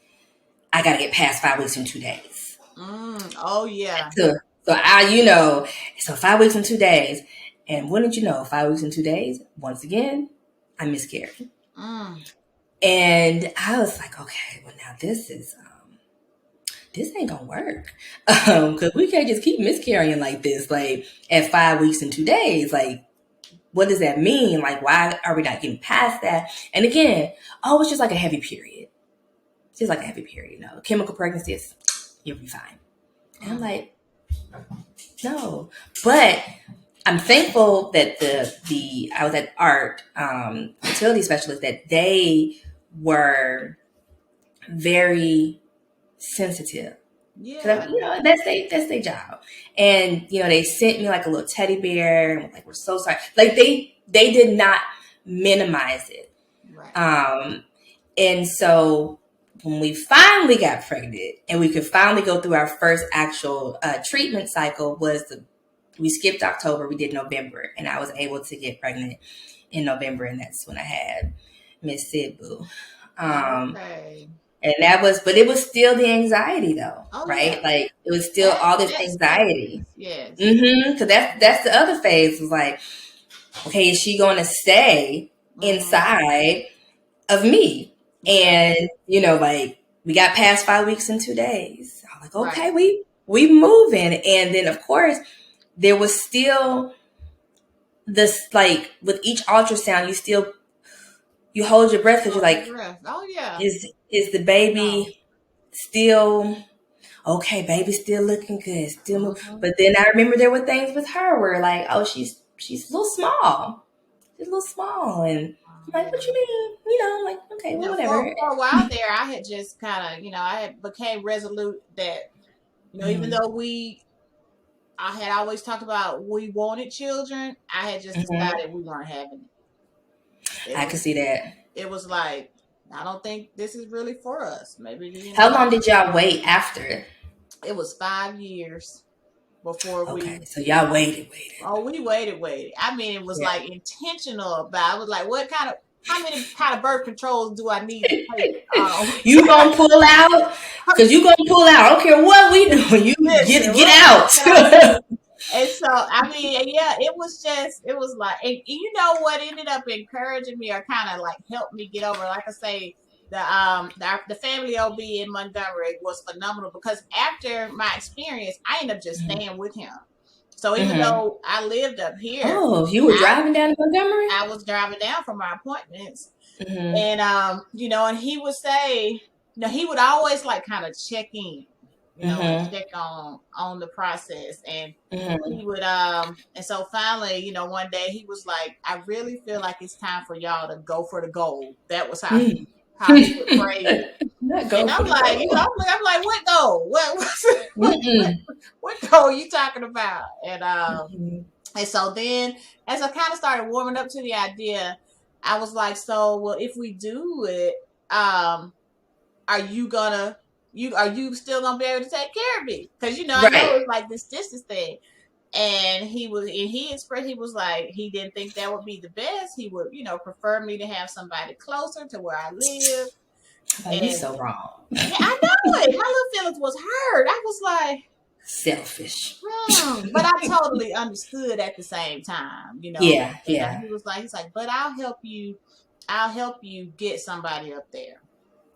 I got to get past 5 weeks and 2 days. Oh yeah. So so 5 weeks and 2 days, and wouldn't you know, 5 weeks and 2 days, once again, I miscarried. Mm, And I was like, okay, well now this ain't gonna work. Cause we can't just keep miscarrying like this, like at 5 weeks and 2 days. Like, what does that mean? Like, why are we not getting past that? And again, oh, it's just like a heavy period. It's just like a heavy period, chemical pregnancies, you'll be fine. And I'm mm, like, no. But I'm thankful that the I was at art fertility specialist that they were very sensitive. Cause yeah. that's their job, and they sent me like a little teddy bear, and like we're so sorry. Like they did not minimize it, Right. and so when we finally got pregnant and we could finally go through our first actual treatment cycle, we skipped October, we did November, and I was able to get pregnant in November, and that's when I had Miss Sidboo. Okay. And but it was still the anxiety though, Oh yeah. right? Like it was still That all this that anxiety. stays. Yes. Because that's the other phase was like, okay, is she going to stay Mm-hmm. inside of me? Yeah. And like we got past 5 weeks and 2 days. I'm like, Right. okay, we moving. And then of course there was still this, like with each ultrasound, you hold your breath because you're Hold your like, breath. Oh yeah. is the No. baby still okay? Baby's still looking good, still move. Mm-hmm. But then I remember there were things with her where like, oh, she's a little small. She's a little small. And I'm like, Yeah. what you mean? I'm like, okay, well, Yeah. whatever. For a while there, I had just kind of, I had became resolute that, even Mm-hmm. though I had always talked about we wanted children, I had just Mm-hmm. decided we weren't having it. It I could was, see that. it was like, I don't think this is really for us. Maybe, How long did y'all wait after? it was 5 years. before Okay, we. so y'all waited. Oh, we waited. I mean, it was like intentional about. I was like, what kind of, how many kind of birth controls do I need to take? You gonna pull out? Cause you gonna pull out. I don't care what we do. You Listen, get what out. can I do? And so, I mean, yeah, it was like, and you know what ended up encouraging me or kind of like helped me get over, like I say, the family OB in Montgomery was phenomenal because after my experience, I ended up just Mhm. staying with him. So even Mhm. though I lived up here, Oh, you were I driving down to Montgomery? I was driving down for my appointments, Mhm. and and he would say, he would always like kind of check in, and Mhm. check on the process, and Mhm. he would and so finally, one day he was like, I really feel like it's time for y'all to go for the gold. That was Mm. how he would phrase it. Not And go for I'm the like, goal. I'm like, what gold? Mm-mm. What gold you talking about? Mhm. And so then, as I kind of started warming up to the idea, I was like, so, well, if we do it, um, are you gonna, are you still gonna be able to take care of me? Because I know Right. it's like this distance thing. And he expressed, he was like, he didn't think that would be the best. He would, prefer me to have somebody closer to where I live. Oh, you And so wrong. yeah, I know it. My little feelings was hurt. I was like, Selfish. but I totally understood at the same time, Yeah, and yeah, he's like, but I'll help you get somebody up there.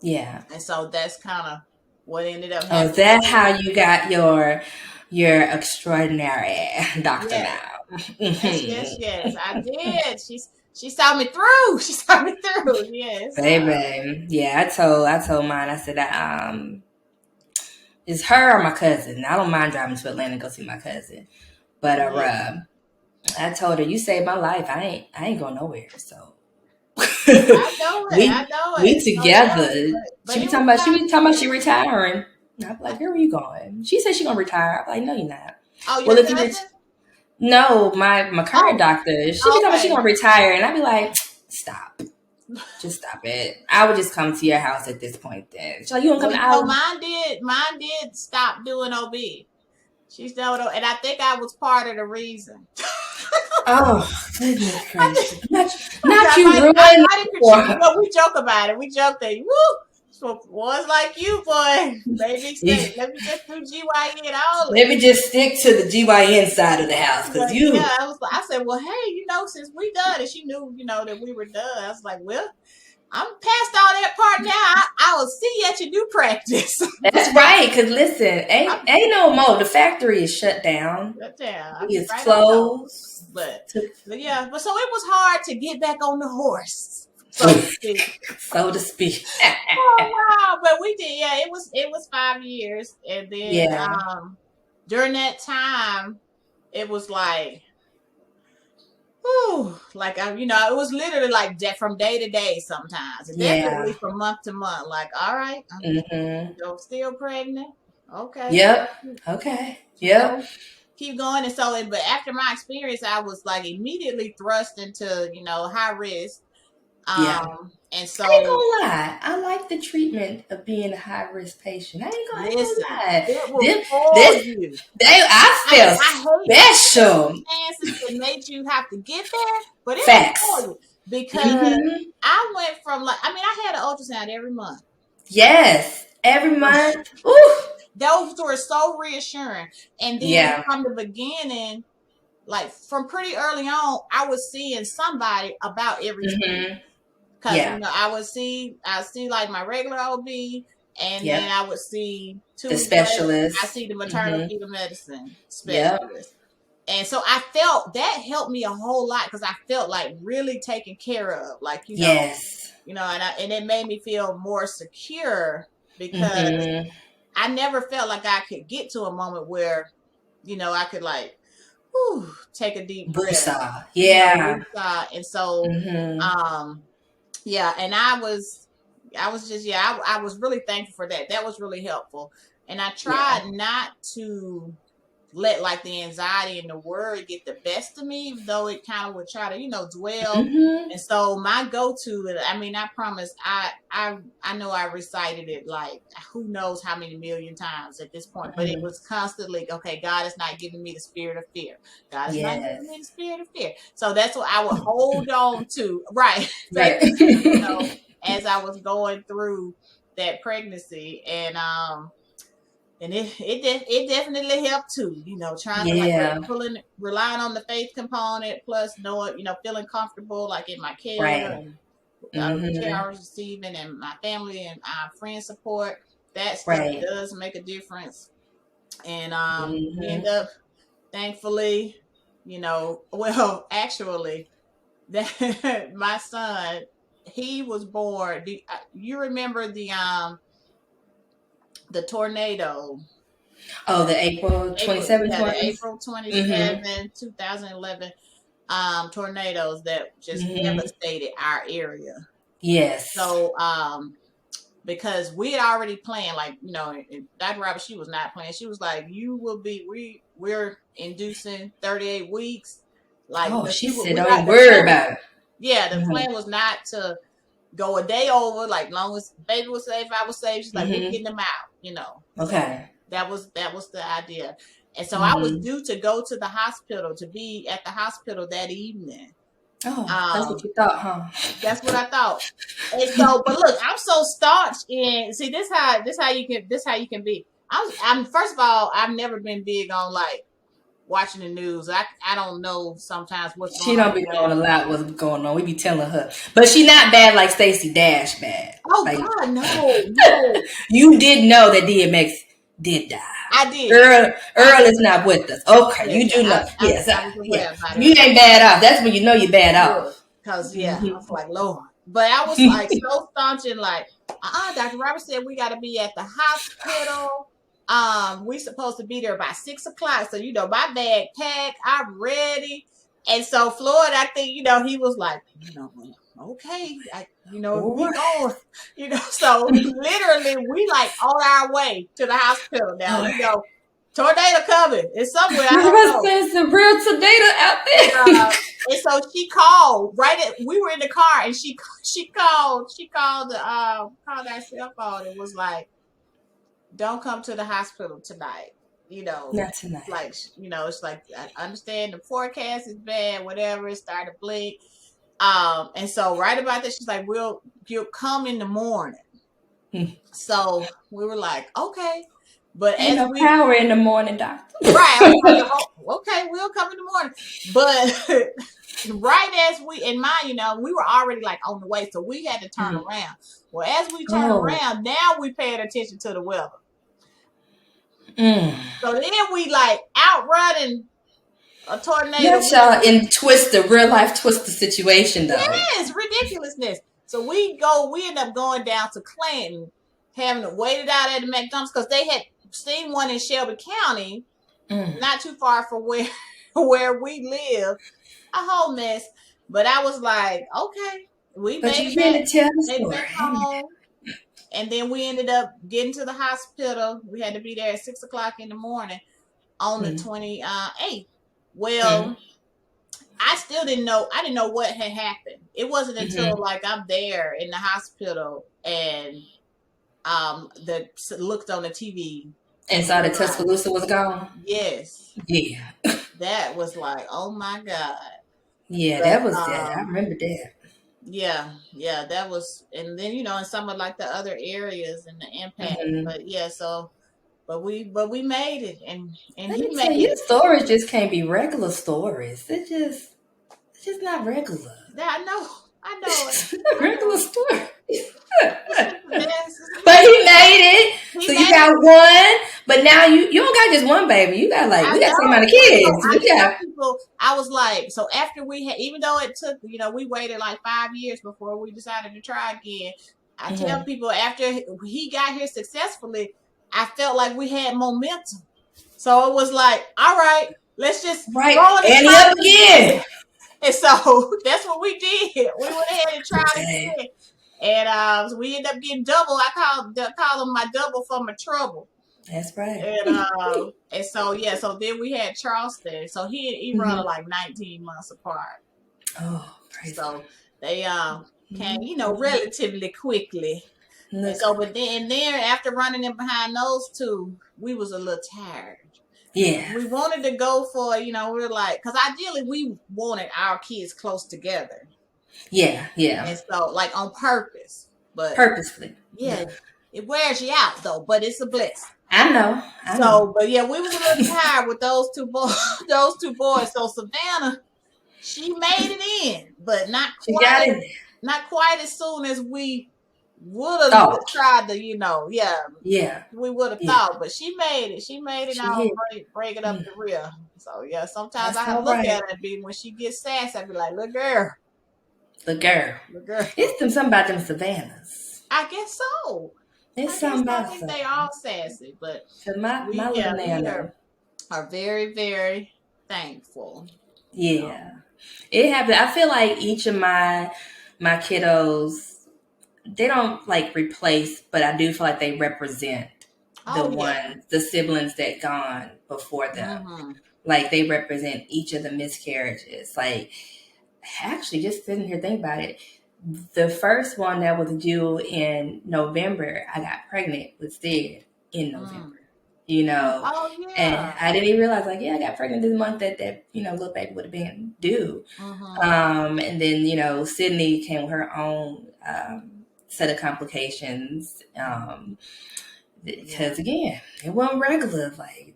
yeah. And so that's kind of what ended up Oh, is happening. that how you got your extraordinary doctor Yes, now? yes, Mhm. I did. She saw me through. She saw me through. Yes. Baby, yeah. I told mine. I said, it's her or my cousin. I don't mind driving to Atlanta to go see my cousin, but Yeah. I told her, you saved my life. I ain't going nowhere. So I know it. I we know we it. So yeah, together. but it She was be talking about she 5 be talking about she years. retiring. I'm like, girl, where you going? She said she gonna retire. I'm like, no, you're not. Oh, Well, your if you cousin? no, my current Oh, doctor, she be talking about she okay. gonna retire, and I'd be like, stop, just stop it. I would just come to your house at this point. Then she's like, you gonna come Well, to ours? mine did stop doing OB. She's done it, and I think I was part of the reason. Oh, goodness I gracious! Not I you might, I ruined might have contributed. for Well, we joke about it. We joke that, woo, so boys like you, boy, maybe you. say, let me just do GYN only. Maybe just stick to the GYN side of the house, cause But yeah, you. I said, well, hey, since we done, and she knew, that we were done. I was like, well, I'm past all that part now. I will see you at your new practice. That's right. Cause listen, I'm ain't no more. The factory is shut down. right there. I'll It be is right on over. closed. But To, but yeah, but so it was hard to get back on the horse, so to speak. so to speak. Oh wow! But we did. Yeah, it was 5 years, and then Yeah. during that time, it was like, whew, like it was literally like from day to day sometimes, and definitely Yeah. from month to month. Like, all right, Mm-hmm. you're still pregnant. Okay, Yep. Okay. you Yep. know, keep going. And so, but after my experience, I was like immediately thrust into high risk. Yeah. And I ain't so gonna lie. I like the treatment of being a high risk patient. I ain't gonna listen, lie. it will This, spoil this, you. I felt I hate special. circumstances that made you have to get there, but it will Facts. spoil you because Mm-hmm. I went from like, I had an ultrasound every month. Yes. Every month. Ooh. Those were so reassuring. And then Yeah. from the beginning, like from pretty early on, I was seeing somebody about every 2 weeks. Mm-hmm. Because Yeah. I see like my regular OB, and then Yep. I would see two The weeks later, I specialist. see the maternal Mm-hmm. fetal medicine Yep. specialist. And so I felt that helped me a whole lot because I felt like really taken care of, like Yes. and it made me feel more secure because Mm-hmm. I never felt like I could get to a moment where I could like, whew, take a deep breath, Busa. Yeah. and so Mm-hmm. um yeah, and I was just, yeah, I was really thankful for that. That was really helpful. And I Yeah. tried not to let like the anxiety and the worry get the best of me, even though it kind of would try to, dwell. Mm-hmm. And so my go-to, I mean, I promise, I know I recited it like who knows how many million times at this point, but it was constantly, okay, God is not giving me the spirit of fear. God is not Yes. giving me the spirit of fear. So that's what I would hold on to. Right. Right. As I was going through that pregnancy, and it definitely helped too, trying to like Yeah. relying on the faith component, plus knowing, feeling comfortable like in my care Right. and the care I Mm-hmm. was receiving and my family and friend support. That stuff Right. does make a difference. And we end Mm-hmm. up, thankfully, well, actually, that my son, he was born. You remember the tornado? Oh, the April April, 27th yeah, the ones? April Mm-hmm. 27, 2011 tornadoes that just Mm-hmm. devastated our area. Yes. So because we had already planned, like, and Dr. Roberts, she was not playing. She was like, you will be, we're inducing 38 weeks. Like, Oh, she said, we don't not, even the worry plan was, about it. yeah, the Mm-hmm. plan was not to go a day over, like long as baby was safe, I was safe. She's like, we're Mm-hmm. getting them out. So Okay. that was the idea. And so I was Mm-hmm. due to go to the hospital, to be at the hospital that evening. Oh, that's what Um, you thought, huh? that's what I thought. And so, but look, I'm so staunch in, see, this how you can be. I'm first of all, I've never been big on like watching the news. I don't know sometimes what's She going on don't in be the knowing a world. lot what's going on. We be telling her. But she not bad like Stacey Dash bad. Oh Like, God, no. you did know that DMX did die. I did. I Earl is not with us. Okay, Yeah, you yeah. do know. Yes, I was yeah. aware about You it. ain't bad off. That's when you know you're bad Yeah, off. because yeah, I Mm-hmm. was like, Lord. But I was like so staunch and like, Dr. Roberts said we got to be at the hospital. We supposed to be there by 6 o'clock. So my bag packed, I'm ready. And so Floyd, I think he was like, well, okay, if All we right. go, so literally we like on our way to the hospital now. All right. Tornado coming. It's somewhere I don't Must know. say some real tornado out And, there. and so she called we were in the car and she called our cell phone and was like, don't come to the hospital tonight. Not tonight. Like, it's like, I understand the forecast is bad, whatever, it started to blink. And so right about that, she's like, you'll come in the morning. Hmm. So we were like, okay. But Ain't as no we power in the morning, doctor. right, I was like, oh, okay, we'll come in the morning. But right as and mind, we were already like on the way, so we had to turn Mhm. around. Well, as we turn Oh. around, now we paying attention to the weather. Mm. So then we like outrunning a tornado. Not y'all in real life twister situation though. Yes, ridiculousness. So we end up going down to Clanton, having to wait it out at the McDonald's because they had seen one in Shelby County, Mm. not too far from where we live. A whole mess. But I was like, okay, we But made you it back, here to tell the made it back story. home. And then we ended up getting to the hospital. We had to be there at 6 o'clock in the morning on the 28th. Well, I still didn't know. I didn't know what had happened. It wasn't until like I'm there in the hospital and looked on the TV And and saw that realized, Tuscaloosa was gone. yes, Yeah. that was like, oh my God. Yeah, But that was that. I remember that. yeah, that was, and then in some of like the other areas and the impact. Mm-hmm. But yeah, so but we made it, and Let he me made tell you, your it. stories just can't be regular stories. It's just not regular. Yeah, I know it, It's not I know regular it. story. It's just a mess. It's a But mess. he made it. He So you made got it. one, but now you don't got just one baby. You got I we got the same amount know. of Well, so kids. I We tell got people, I was like, so after we had, even though it took, we waited like 5 years before we decided to try again. I tell mm-hmm. people after he got here successfully, I felt like we had momentum. So it was like, all right, let's just Right. go in and And he try up this again. again. And so that's what we did. We went ahead and tried Okay. again. And so we ended up getting double. I call them my double for my trouble. That's right. And so yeah, so then we had Charleston. So he run Hmm. like 19 months apart. Oh, praise So they came, God. relatively quickly. And Look, so, but then after running in behind those two, we was a little tired. yeah, We wanted to go for, we were like, because ideally we wanted our kids close together. yeah, yeah. And so, like on purpose. But Purposefully. yeah, it wears you out though, but it's a blessing. I know. I know. So, but yeah, we was a little tired with those two boys, those two boys. So Savannah, she made it in, but She got it. not quite as soon as we would have Thought. tried to, yeah, Yeah, we would have yeah. thought, but she made it. She made it She out, did. break it up Mm, the rear. So yeah, sometimes that's I all look right. at her and be when she gets sassy, I be like, look girl, The girl. look girl. It's something about them Savannahs. I guess so. It's I guess something so. I about think they Savannah. all sassy, but Cause my little we nano. are very, very thankful. Yeah. It happened. I feel like each of my kiddos, they don't like replace, but I do feel like they represent Oh yeah. the siblings that gone before them. Mm-hmm. Like they represent each of the miscarriages. Like actually just sitting here thinking about it. The first one that was due in November, I got pregnant with Sid in Mm. November. You know, Oh and yeah. I didn't even realize like, yeah, I got pregnant this month that little baby would have been due. Mm-hmm. And then, Sydney came with her own set of complications. Yeah. Because again, it wasn't regular. Like,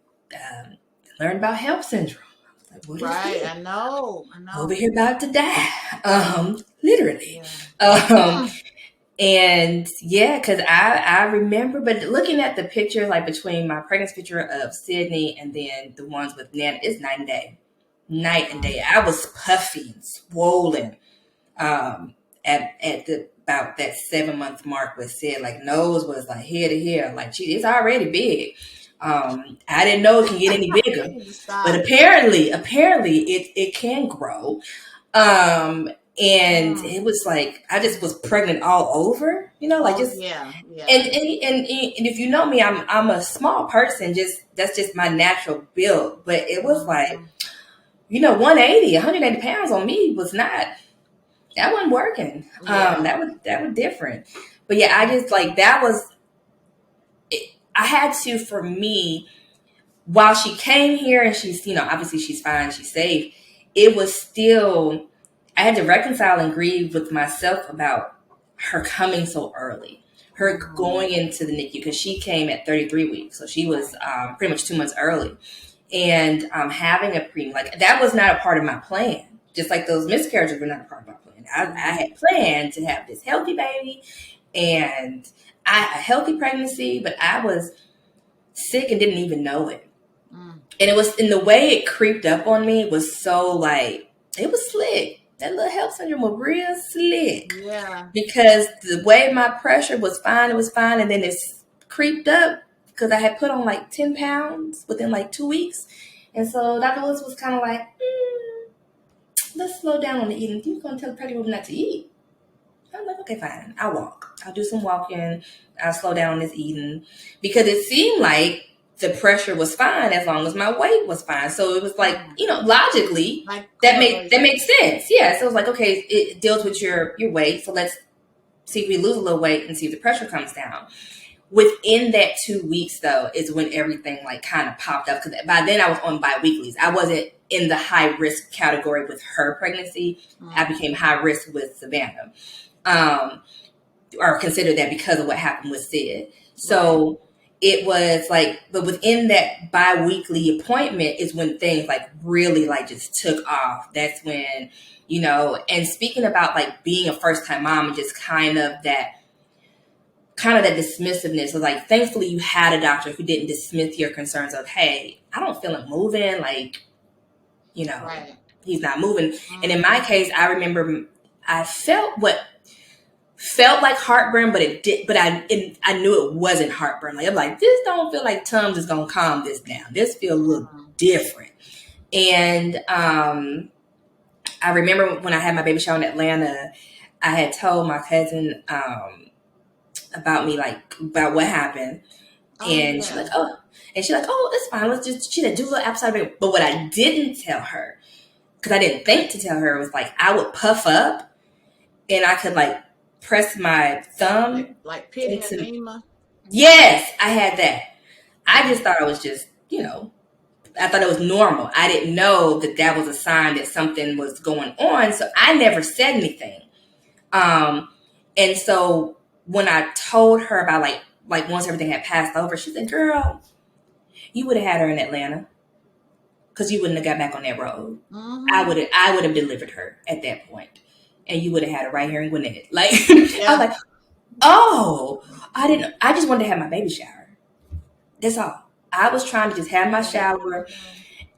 learned about HELLP syndrome. I was like, what is Right. this? I know. Over here about to die. Literally. Yeah. Um, and yeah, because I remember, but looking at the pictures, like between my pregnancy picture of Sydney and then the ones with Nana, it's night and day. Night and day. I was puffy and swollen at the about that 7 month mark with Sid. Like nose was like here to here. Like gee, it's already big. I didn't know it can get any bigger, You need to but stop. apparently it can grow. And Mm. it was like I just was pregnant all over, like Oh just yeah. Yeah. and if you know me, I'm a small person. Just that's just my natural build. But it was like, Mm-hmm. 180 pounds on me was not that wasn't working. Yeah. That was different. But yeah, I just like that was I had to for me while she came here and she's obviously she's fine, she's safe. It was still I had to reconcile and grieve with myself about her coming so early, her Mm-hmm. going into the NICU because she came at 33 weeks, so she was pretty much 2 months early, and having a preem like that was not a part of my plan. Just like those miscarriages were not a part of my plan. I had planned to have this healthy baby and a healthy pregnancy, but I was sick and didn't even know it. Mm. And it was in the way it creeped up on me was so like it was slick. That little HELLP syndrome was real slick Yeah. because the way my pressure was fine, it was fine, and then it creeped up because I had put on like 10 pounds within like 2 weeks, and so Dr. Lewis was kind of like, let's slow down on the eating. You're gonna tell the pregnant woman not to eat? I'm like, okay, fine. I'll walk. I'll do some walking. I'll slow down on this eating because it seemed like the pressure was fine as long as my weight was fine. So it was like, logically, Like that makes sense. Yeah. So it was like, okay, it deals with your weight. So let's see if we lose a little weight and see if the pressure comes down. Within that 2 weeks, though, is when everything like kind of popped up. Because by then I was on biweeklies. I wasn't in the high risk category with her pregnancy. I became high risk with Savannah. Or considered that because of what happened with Sid. So it was like, but within that bi-weekly appointment is when things like really like just took off. That's when, and speaking about like being a first time mom and just kind of that dismissiveness of like, thankfully you had a doctor who didn't dismiss your concerns of, hey, I don't feel him moving. Like, he's not moving. And in my case, I remember I felt like heartburn, but I knew it wasn't heartburn. Like I'm like, this don't feel like Tums is gonna calm this down. This feels a little different. And I remember when I had my baby shower in Atlanta, I had told my cousin about what happened, Oh And she's yeah. like, oh, it's fine. Let's just, she said, do a little apple cider vinegar. But what I didn't tell her, because I didn't think to tell her, was like, I would puff up and I could like press my thumb Like pity into, edema. yes, I had that. I just thought I was just, I thought it was normal. I didn't know that that was a sign that something was going on. So I never said anything. And so when I told her about like once everything had passed over, she said, girl, you would have had her in Atlanta because you wouldn't have got back on that road. Mm-hmm. I would have delivered her at that point, and you would have had her right here in Gwinnett. Like I Yeah. was like, oh, I just wanted to have my baby shower. That's all. I was trying to just have my shower.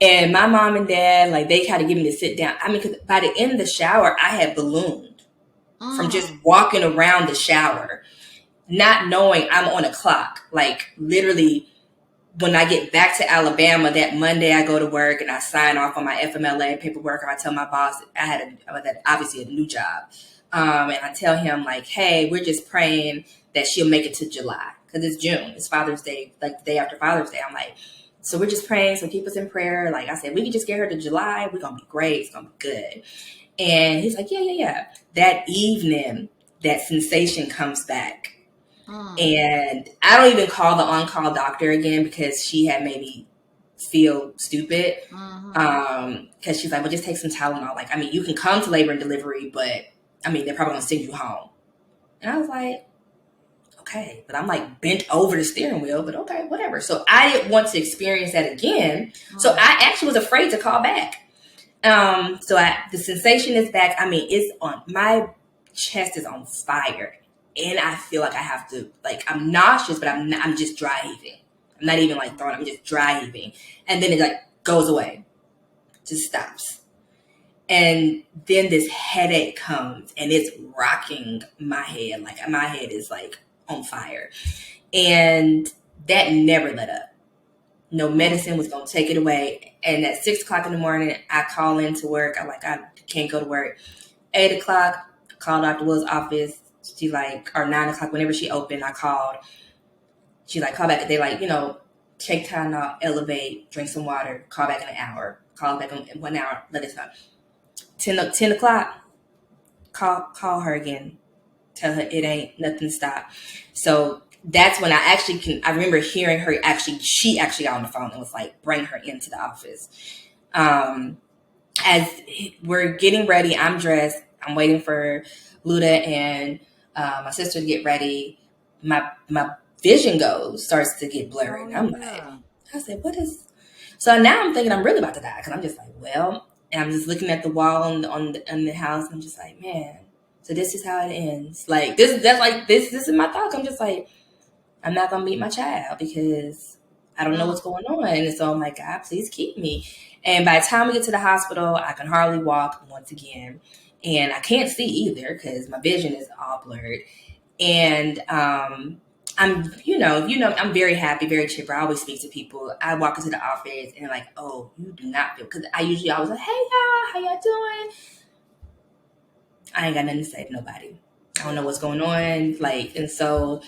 And my mom and dad, like, they kind of get me to sit down. I mean, because by the end of the shower, I had ballooned from just walking around the shower, not knowing I'm on a clock. Like, literally, when I get back to Alabama that Monday, I go to work and I sign off on my FMLA paperwork. Or I tell my boss I was obviously a new job. And I tell him, like, hey, we're just praying that she'll make it to July because it's June. It's Father's Day, like the day after Father's Day. I'm like, so we're just praying. So keep us in prayer. Like I said, we can just get her to July. We're going to be great. It's going to be good. And he's like, yeah. That evening, that sensation comes back. And I don't even call the on-call doctor again because she had made me feel stupid. Because she's like, well, just take some Tylenol. Like, I mean, you can come to labor and delivery, but I mean, they're probably going to send you home. And I was like, okay, but I'm like bent over the steering wheel, but okay, whatever. So I didn't want to experience that again. So I actually was afraid to call back. The sensation is back. I mean, it's on, my chest is on fire. And I feel like I have to, like, I'm nauseous, but I'm just dry heaving. I'm not even like throwing, I'm just dry heaving. And then it like goes away, just stops. And then this headache comes and it's rocking my head. Like my head is like on fire. And that never let up. No medicine was going to take it away. And at 6 o'clock in the morning, I call into work. I'm like, I can't go to work. 8 o'clock, I called Dr. Will's office. She like, or 9 o'clock, whenever she opened, I called. She like, call back. They like, take time out, elevate, drink some water, call back in an hour. Call back in 1 hour, let us know. 10 o'clock, call her again. Tell her it ain't nothing to stop. So that's when I remember hearing her she actually got on the phone and was like, bring her into the office. As we're getting ready, I'm dressed, I'm waiting for Luda and my sister to get ready. My vision starts to get blurry. And I'm like, I said, what is, so now I'm thinking I'm really about to die. Cause I'm just like, well, and I'm just looking at the wall on the house. And I'm just like, man, so this is how it ends. Like this is my thoughts. I'm just like, I'm not going to meet my child because I don't know what's going on. And so I'm like, God, please keep me. And by the time we get to the hospital, I can hardly walk once again. And I can't see either because my vision is all blurred. And I'm, I'm very happy, very chipper. I always speak to people. I walk into the office and they're like, oh, you do not feel, because I usually always like, hey, y'all, how y'all doing? I ain't got nothing to say to nobody. I don't know what's going on. Like, and so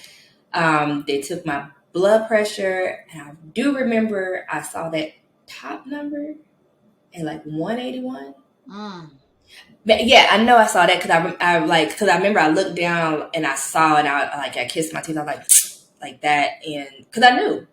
they took my blood pressure, and I do remember I saw that top number at like 181. But yeah, I know I saw that because because I remember I looked down and I saw it. I kissed my teeth. I was like that, and because I knew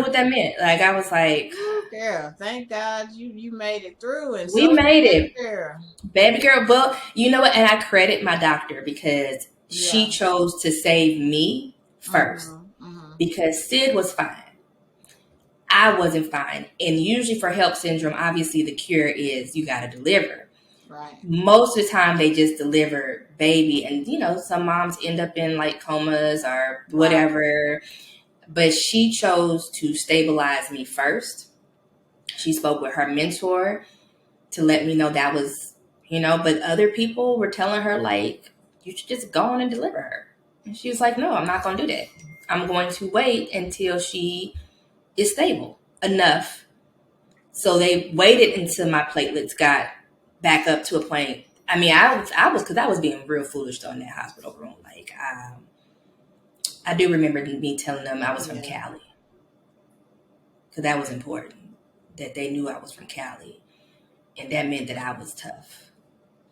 what that meant. Like I was like, yeah, thank God you made it through, and we so made it, girl. baby girl. But you know what? And I credit my doctor because she chose to save me first. Because Sid was fine. I wasn't fine. And usually for HELP syndrome, obviously the cure is you got to deliver. Right. Most of the time they just deliver baby. And, some moms end up in like comas or whatever. Right. But she chose to stabilize me first. She spoke with her mentor to let me know that was, but other people were telling her like, you should just go on and deliver her. And she was like, no, I'm not going to do that. I'm going to wait until she is stable enough. So they waited until my platelets got back up to a point. I mean, I was because I was being real foolish though in that hospital room. Like, I do remember me telling them I was from Yeah. Cali, because that was important, that they knew I was from Cali, and that meant that I was tough.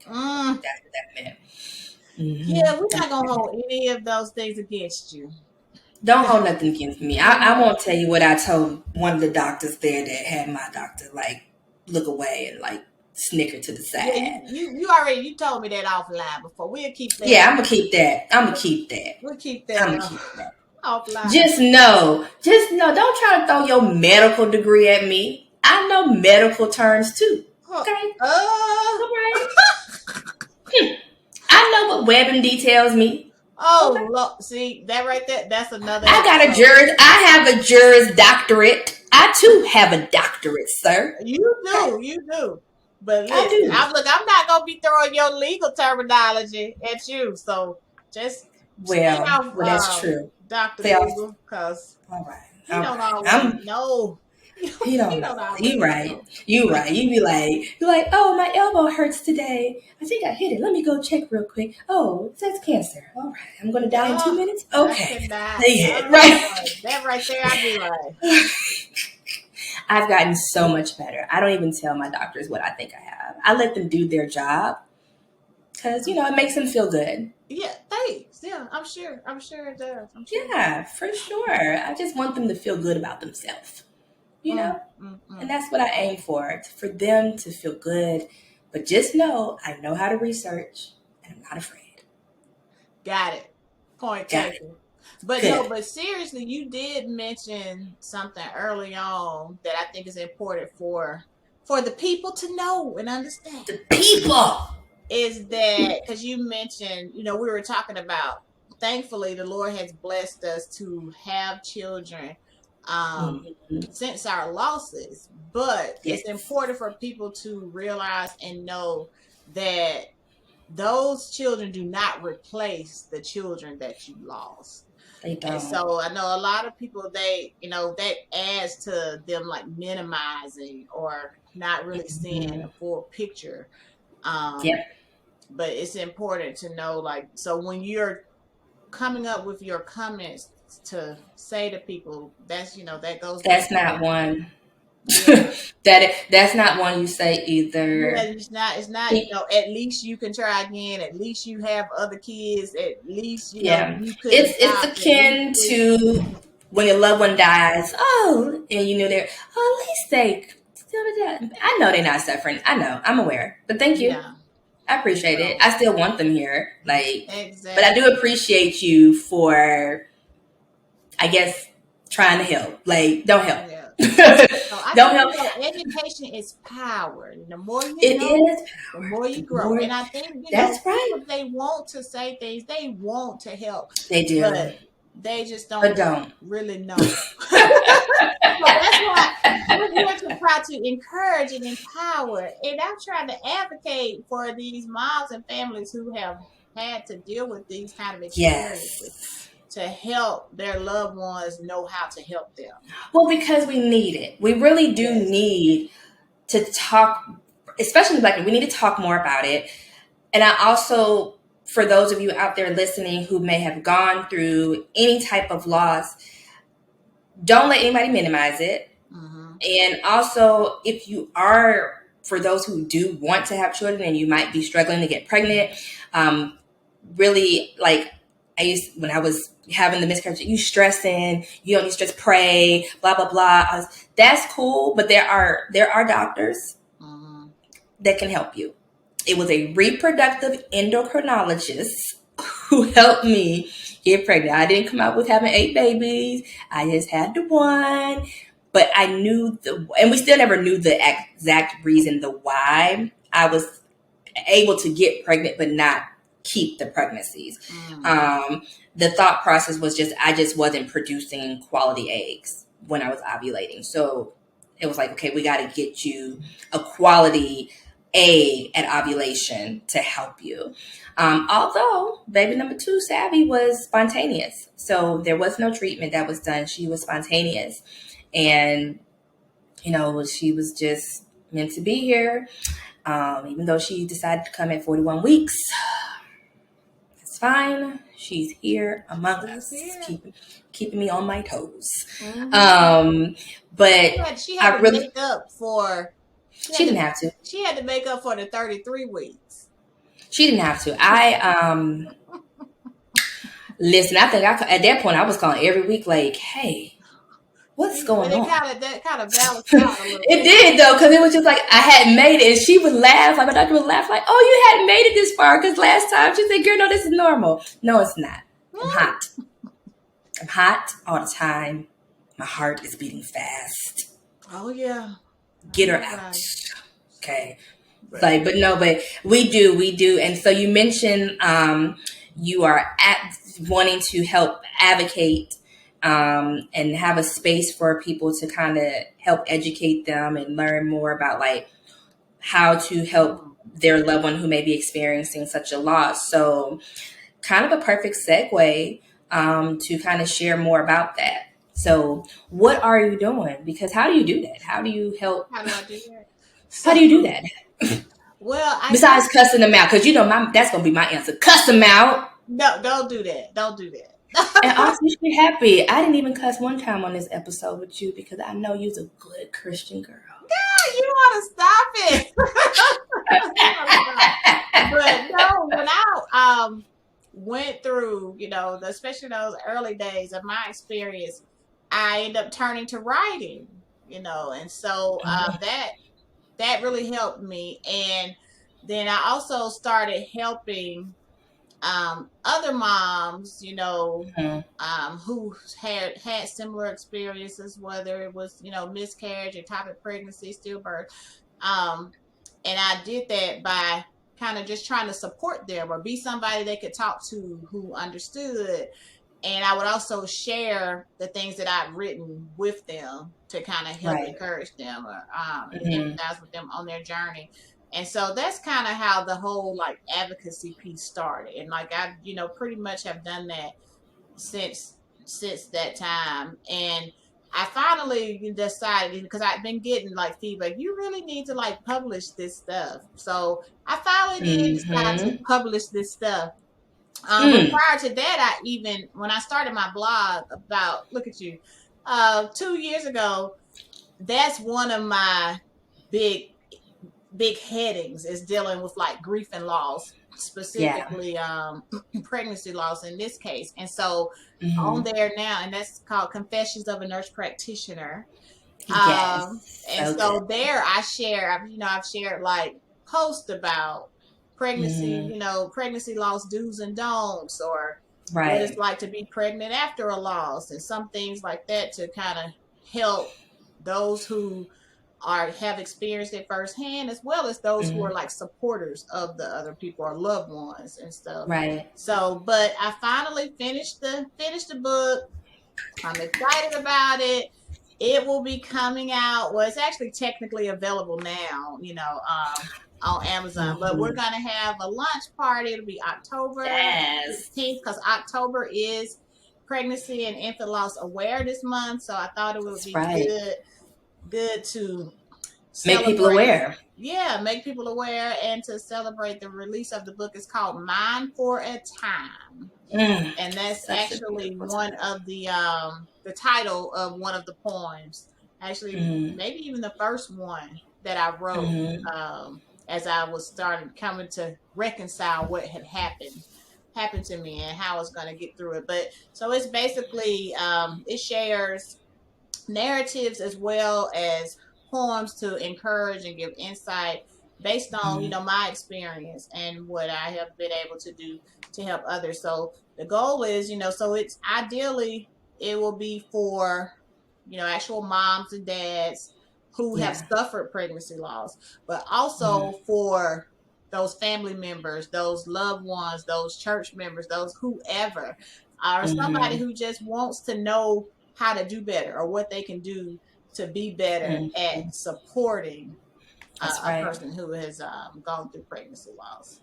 Mm. That's what that meant. Yeah, we're That's not what gonna that meant. hold any of those things against you. Don't hold nothing against me. You I know. won't tell you what I told one of the doctors there that had my doctor like look away and like snicker to the Yeah, side. you already you told me that offline before. We'll keep that. Yeah, I'm gonna keep that. I'm gonna keep that. We'll keep I'm that gonna keep that. offline. Just know, don't try to throw your medical degree at me. I know medical terms too. Huh. Okay? Uh, All right. I know what webbing details me. Okay. oh, look, see that right there? That's another I got a episode. I have a juris doctorate. I too have a doctorate, sir. Okay? You do. But I listen, do. I'm not gonna be throwing your legal terminology at you. So just stay off, Well, that's true. Doctor They all, Google, cause all right. he All don't right. always know. He don't He know. don't You always right. know. You right. You're like, oh, my elbow hurts today. I think I hit it. Let me go check real quick. Oh, it says cancer. All right. I'm going to die in 2 Oh, minutes. I Okay. cannot. Yeah, right. Oh, that right there, I'd be like, I've gotten so much better. I don't even tell my doctors what I think I have. I let them do their job because, it makes them feel good. yeah, thanks. Yeah, I'm sure. I'm sure it does. I'm sure it does. Yeah, for sure. I just want them to feel good about themselves, you Mm, know? mm, And mm. that's what I aim for them to feel good. But just know I know how to research and I'm not afraid. Got it. Point Got it. taken. But no, Good. but seriously, you did mention something early on that I think is important for the people to know and understand. The people. Is that because you mentioned, we were talking about, thankfully, the Lord has blessed us to have children Mhm. since our losses. But it's Yes. important for people to realize and know that those children do not replace the children that you lost. They And don't. so I know a lot of people, that adds to them like minimizing or not really seeing Mhm. a full picture. Um, Yep. but it's important to know, like, so when you're coming up with your comments to say to people, that goes back That's to not the, one. yeah. That's not one you say Yeah, either. it's not, at least you can try again. At least you have other kids. At least, Yeah. you could It's adopt. At least akin this. to when your loved one dies. Oh, and you knew they're, oh, at least they, I know they're not suffering. I know. I'm aware. But thank you. Yeah. I appreciate it. So I still want them here. But I exactly. do appreciate you for, I guess, trying to help. Don't help. Yeah. So I Don't think, help. education is power. The more you It know, is the power. more you The grow. more, And I think, that's right. people, they want to say things, they want to help, They do. but they just But don't don't. really know. So that's why we're here to try to encourage and empower. And I'm trying to advocate for these moms and families who have had to deal with these kind of experiences Yes. to help their loved ones know how to help them. Well, because we need it. We really do Yes. need to talk, especially we need to talk more about it. And I also, for those of you out there listening who may have gone through any type of loss, don't let anybody minimize it. Mm-hmm. And also, if you are, for those who do want to have children and you might be struggling to get pregnant, really, when I was having the miscarriage, you stressing, you don't need to stress, pray, blah, blah, blah. That's cool. But there are doctors Mm-hmm. that can help you. It was a reproductive endocrinologist who helped me get pregnant. I didn't come out with having 8 babies. I just had the one. But I knew and we still never knew the exact reason, the why I was able to get pregnant, but not keep the pregnancies. The thought process was I just wasn't producing quality eggs when I was ovulating. So it was like, okay, we got to get you a quality egg at ovulation to help you. Although baby number 2, Savvy, was spontaneous. So there was no treatment that was done. She was spontaneous. And, she was just meant to be here. Even though she decided to come at 41 weeks. That's fine. She's here among She's us, here. keeping me on my toes. Mm-hmm. But She I had to really, make up for she didn't have to. she had to make up for the 33 weeks. She didn't have to. I listen. I think at that point I was calling every week, like, hey, what's See, but going it on? kind of balanced out a little It bit. did though, because it was just like I hadn't made it, and she would laugh. Like my doctor would laugh, like, "Oh, you hadn't made it this far." Because last time she said, "Girl, no, this is normal." No, it's not. I'm hot. I'm hot all the time. My heart is beating fast. Oh yeah, I Get her know out. about it. Okay. But Like, but no, but we do. And so you mentioned you are wanting to help advocate and have a space for people to kind of help educate them and learn more about like how to help their loved one who may be experiencing such a loss. So kind of a perfect segue to kind of share more about that. So what are you doing? Because how do you do that? How do you help? how do I do that? How So, do you do that? well, I Besides guess cussing them out, because you know that's gonna be my answer. Cuss them out. no, don't do that. Don't do that. And also you should be happy. I didn't even cuss one time on this episode with you because I know you're a good Christian girl. You want to stop it? You wanna stop. But no, when I went through, especially those early days of my experience, I ended up turning to writing, and so that really helped me. And then I also started helping other moms, Mhm. who had similar experiences, whether it was, miscarriage, ectopic pregnancy, stillbirth. Um, and I did that by kind of just trying to support them or be somebody they could talk to who understood. And I would also share the things that I've written with them to kind of help Right. encourage them or and Hmm. empathize with them on their journey. And so that's kind of how the whole like advocacy piece started. And like I, pretty much have done that since that time. And I finally decided because I've been getting like feedback, you really need to like publish this stuff. So I finally did decide to Hmm. publish this stuff. But Mm. prior to that, when I started my blog about, look at you, 2 years ago, that's one of my big big headings is dealing with like grief and loss, Yeah. specifically pregnancy loss in this case. And so on Hmm. there now, and that's called Confessions of a Nurse Practitioner. Yes. And So good. so there I've shared like posts about pregnancy, Hmm. pregnancy loss do's and don'ts, or what it's Right. like to be pregnant after a loss, and some things like that to kind of help those who have experienced it firsthand, as well as those who Hmm. are like supporters of the other people or loved ones and stuff. Right. So, but I finally finished the book. I'm excited about it. It will be coming out. Well, it's actually technically available now, on Amazon. But we're Hmm. gonna have a launch party. It'll be October Yes. 15th because October is Pregnancy and Infant Loss Awareness Month. So I thought it would That's be right. good to Make people celebrate. aware. Yeah, make people aware and to celebrate the release of the book. It's called Mine for a Time, Mm. and that's Such a actually beautiful one title. of the title of one of the poems. Actually, Hmm. maybe even the first one that I wrote, Hmm. as I was starting coming to reconcile what had happened to me and how I was going to get through it. But so it's basically it shares narratives as well as poems to encourage and give insight based on Hmm. my experience and what I have been able to do to help others. So the goal is, so it's ideally it will be for actual moms and dads who have Yeah. suffered pregnancy loss, but Hmm. also for those family members, those loved ones, those church members, those whoever, or somebody Hmm. who just wants to know how to do better or what they can do to be better at Hmm. supporting That's a right. person who has gone through pregnancy loss.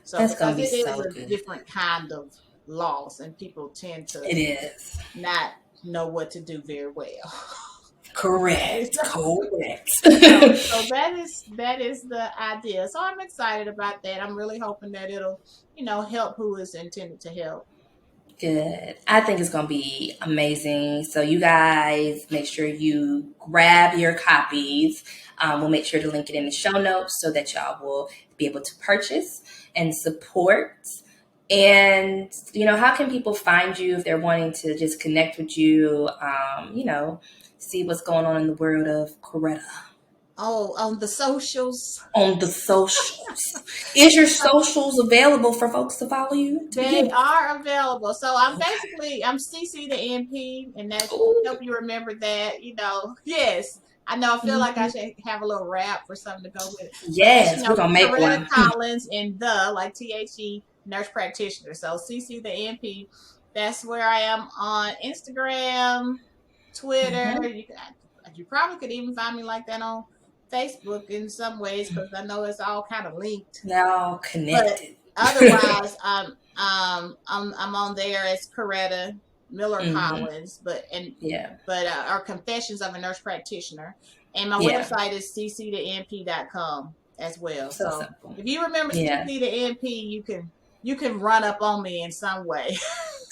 So That's gonna because be it is so a good. different kind of loss, and people tend to It is. not know what to do very well. Correct. Correct. So that is the idea. So I'm excited about that. I'm really hoping that it'll, help who is intended to help. Good. I think it's going to be amazing. So, you guys make sure you grab your copies. We'll make sure to link it in the show notes so that y'all will be able to purchase and support. And, how can people find you if they're wanting to just connect with you, see what's going on in the world of Coretta? Oh, on the socials. On the socials. Is your socials available for folks to follow you? They are available. So I'm CC the NP, and that should help you remember that. Yes. I know. I feel like I should have a little rap or something to go with it. Yes, we're gonna make Coretta one. Collins and like THE Nurse Practitioner. So CC the NP. That's where I am on Instagram, Twitter. You probably could even find me like that on Facebook in some ways, because I know it's all kind of linked. Now connected. But otherwise, I'm on there as Coretta Miller Collins, but our Confessions of a Nurse Practitioner, and my website is ccthenp.com as well. So if you remember CC the NP, you can run up on me in some way.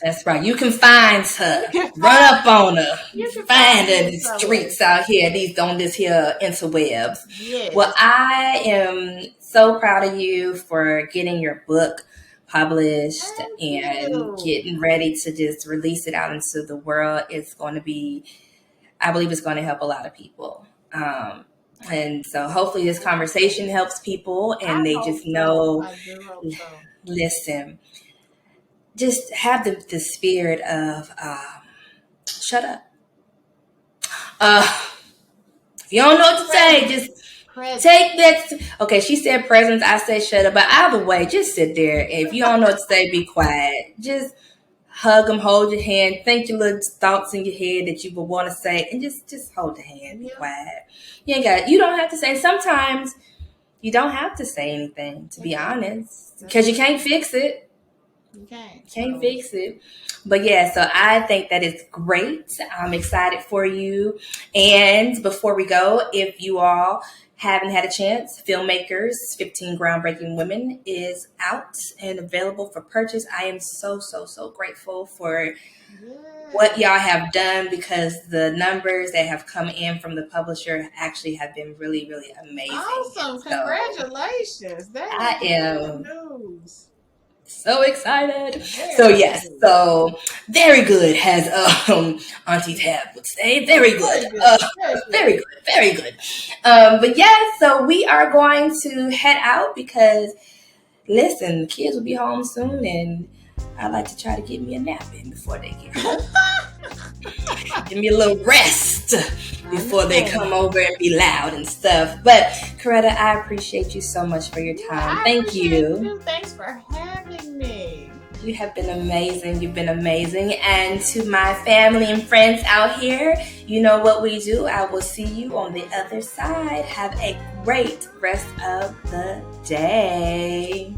That's right. You can find her. Run up on her. You can find her in the streets out here, on this here interwebs. Yes. Well, I am so proud of you for getting your book published and getting ready to just release it out into the world. I believe it's going to help a lot of people. And so hopefully this conversation helps people, and they just know, I do hope so. Listen, just have the spirit of shut up. If you don't know what to say, just take that. Okay, she said presence, I said shut up. But either way, just sit there. If you don't know what to say, be quiet. Just hug them, hold your hand, think your little thoughts in your head that you would want to say, and just hold the hand, be quiet. You don't have to say. Sometimes you don't have to say anything, to be honest, because you can't fix it. Can't fix it. But so I think that is great. I'm excited for you. And before we go, if you all haven't had a chance, Filmmakers 15 Groundbreaking Women is out and available for purchase. I am so grateful for what y'all have done, because the numbers that have come in from the publisher actually have been really, really amazing. Awesome. Congratulations. I am news. So excited. So very good, as Auntie Tab would say. Very good. Very good. But so we are going to head out because, listen, the kids will be home soon, and I like to try to get me a nap in before they get home. Give me a little rest before they come over and be loud and stuff. But Coretta, I appreciate you so much for your time. Thank you. Thanks for having me. You have been amazing. You've been amazing. And to my family and friends out here, you know what we do. I will see you on the other side. Have a great rest of the day.